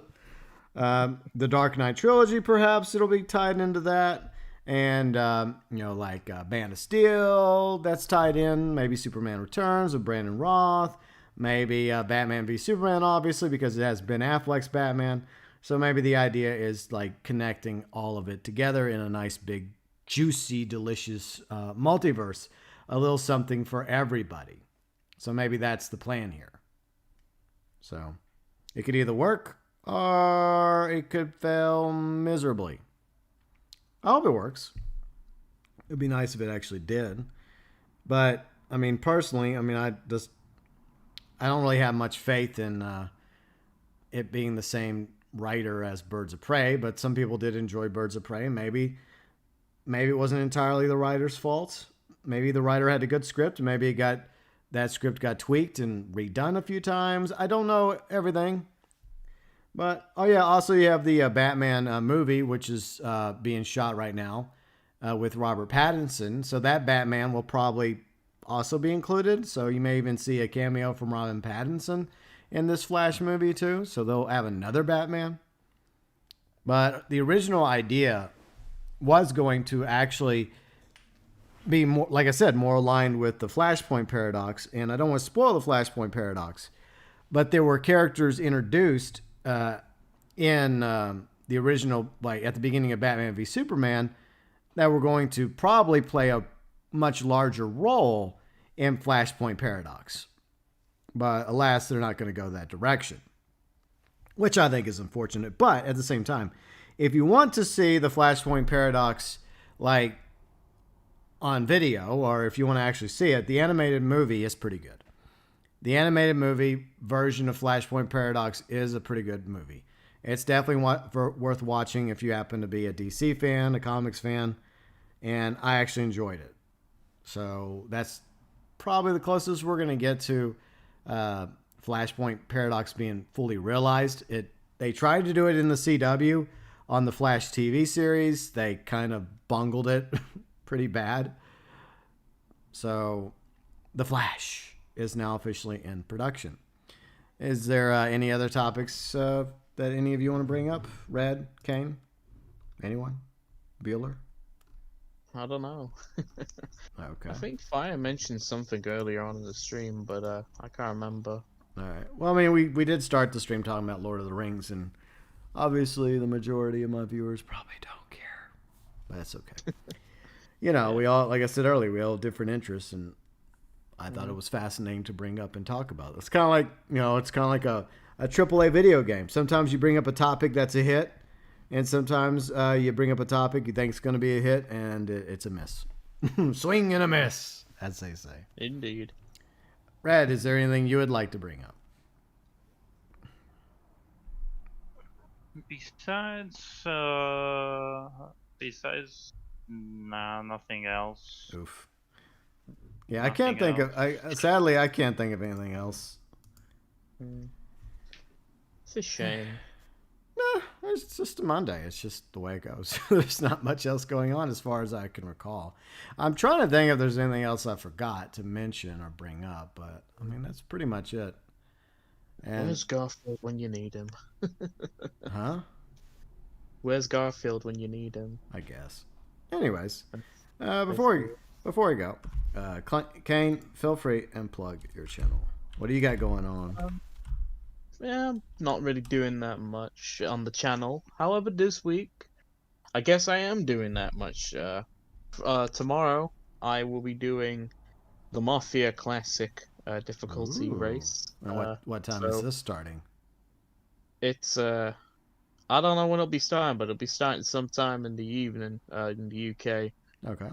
A: Dark Knight trilogy, perhaps it'll be tied into that. And, Band of Steel, that's tied in. Maybe Superman Returns with Brandon Roth. Maybe Batman v Superman, obviously, because it has Ben Affleck's Batman. So maybe the idea is connecting all of it together in a nice, big, juicy, delicious multiverse. A little something for everybody. So maybe that's the plan here. So it could either work or it could fail miserably. I hope it works. It'd be nice if it actually did. But, personally, I don't really have much faith in it being the same writer as Birds of Prey, but some people did enjoy Birds of Prey. Maybe it wasn't entirely the writer's fault. Maybe the writer had a good script. Maybe that script got tweaked and redone a few times. I don't know everything. But, also you have the Batman movie, which is being shot right now with Robert Pattinson. So that Batman will probably also be included. So you may even see a cameo from Robert Pattinson in this Flash movie too. So they'll have another Batman. But the original idea was going to actually be more, like I said, more aligned with the Flashpoint paradox. And I don't want to spoil the Flashpoint paradox. but there were characters introduced in the original, like at the beginning of Batman v Superman, that were going to probably play a much larger role in Flashpoint Paradox. But alas, they're not going to go that direction, which I think is unfortunate. But at the same time, if you want to see the Flashpoint Paradox like on video, or if you want to actually see it, the animated movie is pretty good. The animated movie version of Flashpoint Paradox is a pretty good movie. It's definitely worth watching if you happen to be a DC fan, a comics fan, and I actually enjoyed it. So that's probably the closest we're going to get to Flashpoint Paradox being fully realized. They tried to do it in the CW on the Flash TV series. They kind of bungled it pretty bad. So The Flash is now officially in production. Is there any other topics that any of you want to bring up? Red, Kane? Anyone? Bueller?
B: I don't know.
A: Okay.
B: I think Fire mentioned something earlier on in the stream, but I can't remember.
A: All right. Well, I mean, we did start the stream talking about Lord of the Rings, and obviously the majority of my viewers probably don't care, but that's okay. You know, we all, like I said earlier, we all have different interests, and I thought it was fascinating to bring up and talk about. It's kind of like, you know, it's kind of like a AAA video game. Sometimes you bring up a topic that's a hit, and sometimes you bring up a topic you think is going to be a hit, and it's a miss. Swing and a miss, as they say.
B: Indeed.
A: Red, is there anything you would like to bring up?
C: Besides, nah, nothing else.
A: Oof. Yeah, I can't think of. Sadly, I can't think of anything else.
B: It's a shame.
A: No, it's just a Monday. It's just the way it goes. There's not much else going on as far as I can recall. I'm trying to think if there's anything else I forgot to mention or bring up, but I mean that's pretty much it. And
B: Where's Garfield when you need him?
A: huh?
B: Where's Garfield when you need him?
A: I guess. Anyways, before we go, Kane, feel free and plug your channel. What do you got going on?
B: Yeah, I'm not really doing that much on the channel. However, this week, I guess I am doing that much. Tomorrow, I will be doing the Mafia Classic difficulty race.
A: And what time is this starting?
B: It's I don't know when it'll be starting, but it'll be starting sometime in the evening in the UK.
A: Okay.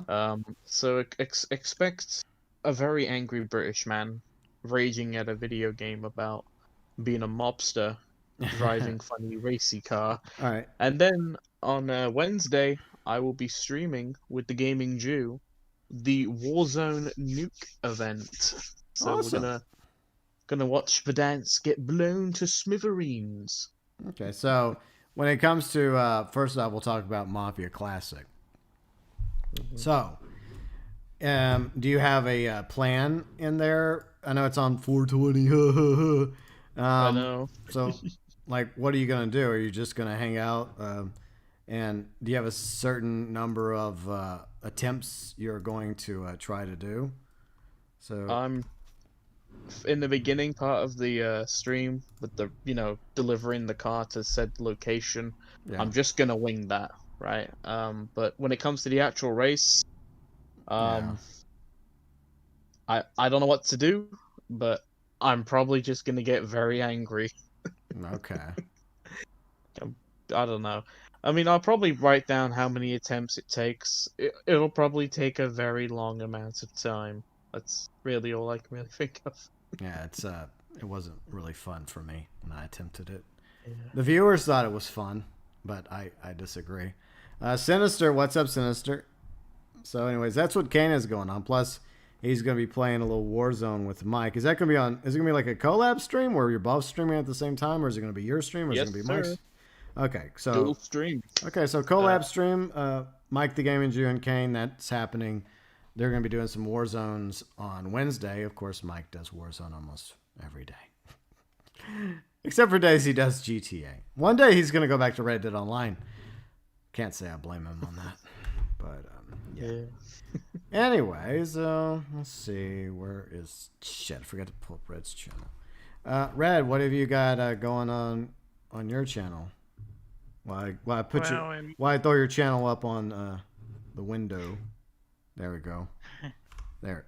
B: So expect a very angry British man raging at a video game about being a mobster driving funny racy car.
A: All right.
B: And then on Wednesday, I will be streaming with the Gaming Jew the Warzone Nuke event. So
A: Awesome.
B: we're gonna watch the dance get blown to smithereens.
A: Okay. So when it comes to first off, we'll talk about Mafia Classic. So, do you have a plan in there? I know it's on 420.
B: I know.
A: So, like, what are you going to do? Are you just going to hang out? And do you have a certain number of attempts you're going to try to do? So,
B: I'm in the beginning part of the stream with the, delivering the car to said location.
A: yeah.
B: I'm just going to wing that, right? But when it comes to the actual race, I don't know what to do, but I'm probably just going to get very angry.
A: Okay.
B: I don't know. I mean, I'll probably write down how many attempts it takes. It'll probably take a very long amount of time. That's really all I can really think of.
A: Yeah, it wasn't really fun for me when I attempted it.
B: Yeah.
A: The viewers thought it was fun, but I disagree. Sinister, what's up, Sinister? So, anyways, that's what Kane is going on. Plus, he's going to be playing a little Warzone with Mike. Is that going to be on? Is it going to be like a collab stream where you're both streaming at the same time, or is it going to be your stream, or is it going to be Mike's? Okay, so
B: Dual stream.
A: Okay, so collab stream. Mike the Gaming Jew and Kane. That's happening. They're going to be doing some Warzones on Wednesday. Of course, Mike does Warzone almost every day, except for days he does GTA. One day he's going to go back to Red Dead Online. Can't say I blame him on that, but yeah. Anyways, let's see. Where is shit? I forgot to pull up Red's channel. Red, what have you got going on your channel? Why I throw your channel up on the window? There we go. There.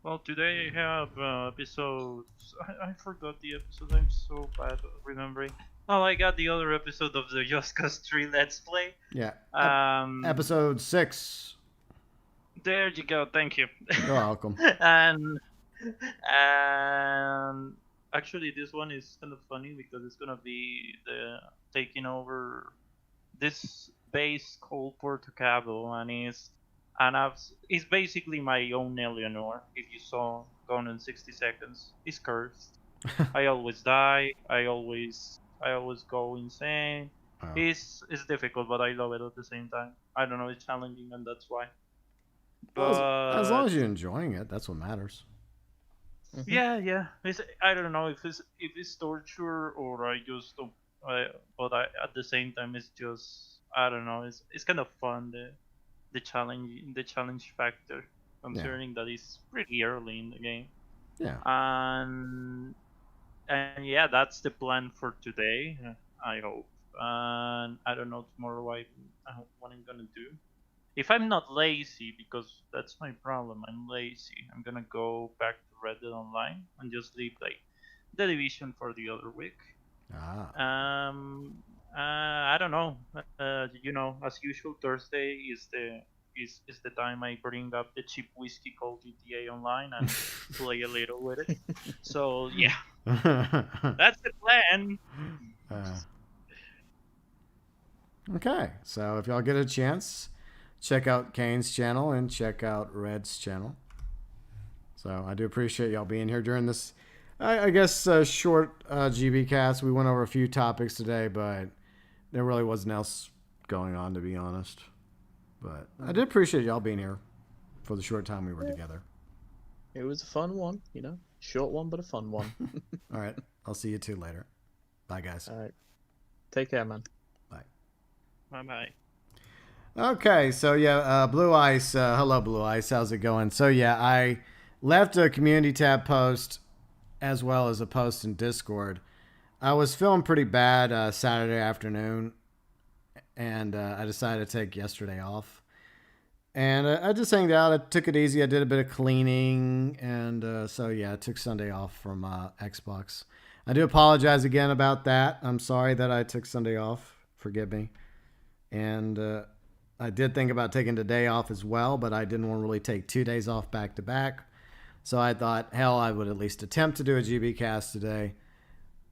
C: Well, today I have episodes. I forgot the episode. I'm so bad at remembering. Oh, I got the other episode of the Just Cause 3 Let's Play.
A: Yeah.
C: Episode
A: 6.
C: There you go. Thank you.
A: You're welcome.
C: and actually, this one is kind of funny because it's gonna be taking over this base called Puerto Cabo, and it's basically my own Eleanor. If you saw Gone in 60 Seconds, it's cursed. I always die. I always go insane.
A: Oh.
C: It's difficult, but I love it at the same time. I don't know, it's challenging, and that's why.
A: Well, as long as you're enjoying it, that's what matters.
C: Yeah. I don't know if it's torture or I just don't. But at the same time, it's just, I don't know. It's kind of fun, the challenge factor, considering that it's pretty early in the game.
A: Yeah.
C: And yeah, that's the plan for today. I hope. And I don't know tomorrow what I'm gonna do. If I'm not lazy, because that's my problem, I'm lazy. I'm gonna go back to Reddit Online and just leave like the division for the other week. I don't know. As usual, Thursday is the time I bring up the cheap whiskey called GTA Online and play a little with it. So yeah, that's the plan.
A: Okay, so if y'all get a chance, check out Kane's channel and check out Red's channel. So I do appreciate y'all being here during this, I guess, short GB cast. We went over a few topics today, but there really wasn't else going on, to be honest. But I did appreciate y'all being here for the short time we were together.
B: It was a fun one, short one, but a fun one.
A: All right, I'll see you two later. Bye, guys.
B: All right, take care, man.
C: Bye.
A: Okay, so yeah, Blue Ice. Hello, Blue Ice. How's it going? So yeah, I left a community tab post as well as a post in Discord. I was feeling pretty bad Saturday afternoon, and I decided to take yesterday off. And I just hanged out. I took it easy. I did a bit of cleaning, and so yeah, I took Sunday off from Xbox. I do apologize again about that. I'm sorry that I took Sunday off. Forgive me. And I did think about taking the day off as well, but I didn't want to really take 2 days off back to back. So I thought, hell, I would at least attempt to do a GB cast today.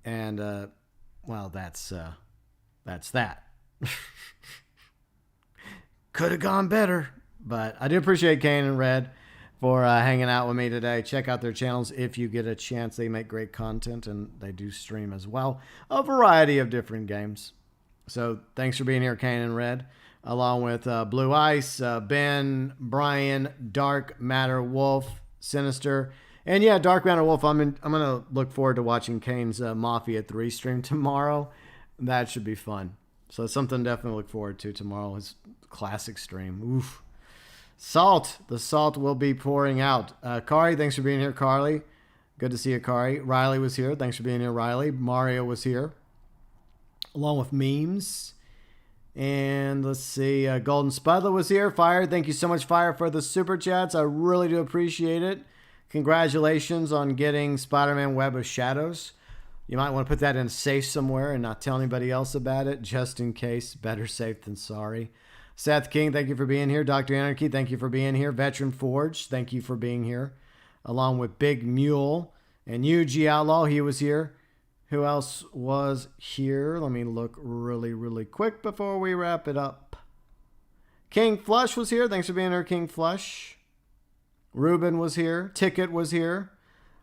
A: And, well, that's that. Could have gone better. But I do appreciate Kane and Red for hanging out with me today. Check out their channels if you get a chance. They make great content, and they do stream as well. A variety of different games. So thanks for being here, Kane and Red, along with Blue Ice, Ben, Brian, Dark MatterWolf, Sinister, and yeah, Dark MatterWolf. I'm gonna look forward to watching Kane's Mafia 3 stream tomorrow. That should be fun. So something definitely to look forward to tomorrow. His classic stream. Oof. The salt will be pouring out. Kari, thanks for being here, Carly. Good to see you, Kari. Riley was here. Thanks for being here, Riley. Mario was here, along with memes. And let's see, Golden Spudler was here. Fire, thank you so much, Fire, for the super chats. I really do appreciate it. Congratulations on getting Spider-Man Web of Shadows. You might want to put that in a safe somewhere and not tell anybody else about it, just in case. Better safe than sorry. Seth King, thank you for being here. Dr. Anarchy, thank you for being here. Veteran Forge, thank you for being here. Along with Big Mule and UG Outlaw, he was here. Who else was here? Let me look really, really quick before we wrap it up. King Flush was here. Thanks for being here, King Flush. Ruben was here. Ticket was here.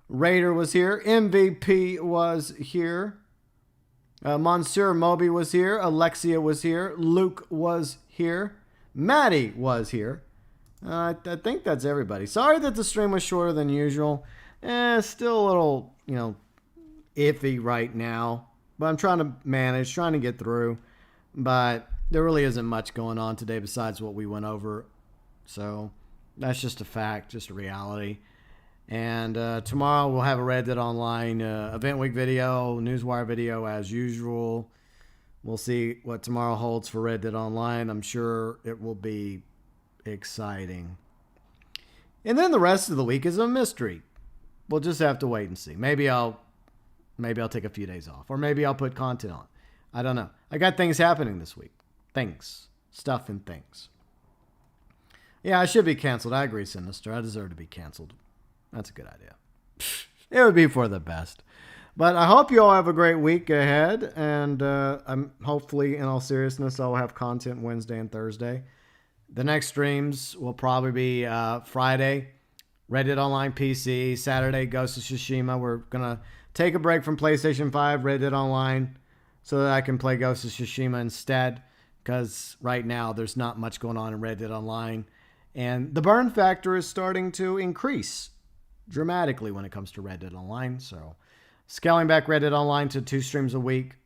A: Raider was here. MVP was here. Monsieur Moby was here. Alexia was here. Luke was here. Maddie was here. I think that's everybody. Sorry that the stream was shorter than usual. Still a little, iffy right now, but I'm trying to manage, trying to get through, but there really isn't much going on today besides what we went over, so that's just a fact, just a reality. And tomorrow we'll have a Red Dead Online event week video, Newswire video as usual. We'll see what tomorrow holds for Red Dead Online. I'm sure it will be exciting. And then the rest of the week is a mystery. We'll just have to wait and see. Maybe I'll take a few days off, or maybe I'll put content on. I don't know. I got things happening this week. Stuff and things. Yeah, I should be canceled. I agree, Sinister. I deserve to be canceled. That's a good idea. It would be for the best. But I hope you all have a great week ahead. And I'm hopefully, in all seriousness, I'll have content Wednesday and Thursday. The next streams will probably be Friday, Red Dead Online PC. Saturday, Ghost of Tsushima. We're going to take a break from PlayStation 5, Red Dead Online, so that I can play Ghost of Tsushima instead. Because right now, there's not much going on in Red Dead Online. And the burn factor is starting to increase dramatically when it comes to Red Dead Online. So scaling back Red Dead Online to 2 streams a week.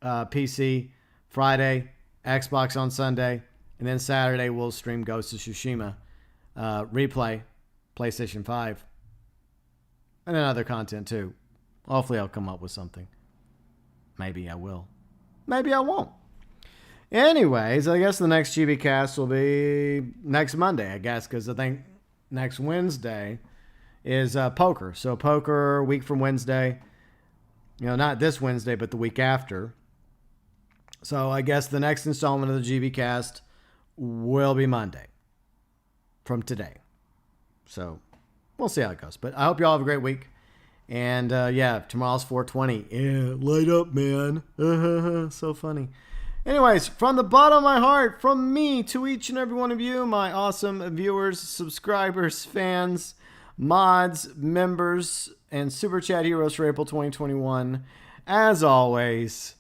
A: PC, Friday, Xbox on Sunday. And then Saturday we'll stream Ghost of Tsushima. Replay, PlayStation 5. And then other content too. Hopefully I'll come up with something. Maybe I will. Maybe I won't. Anyways, I guess the next GB cast will be next Monday, I guess. Because I think next Wednesday is poker. So poker week from Wednesday. You know, not this Wednesday, but the week after. So I guess the next installment of the GB cast will be Monday from today. So we'll see how it goes. But I hope you all have a great week. And yeah, tomorrow's 420. Yeah, light up, man. So funny. Anyways, from the bottom of my heart, from me to each and every one of you, my awesome viewers, subscribers, fans, mods, members, and Super Chat heroes for April 2021. As always,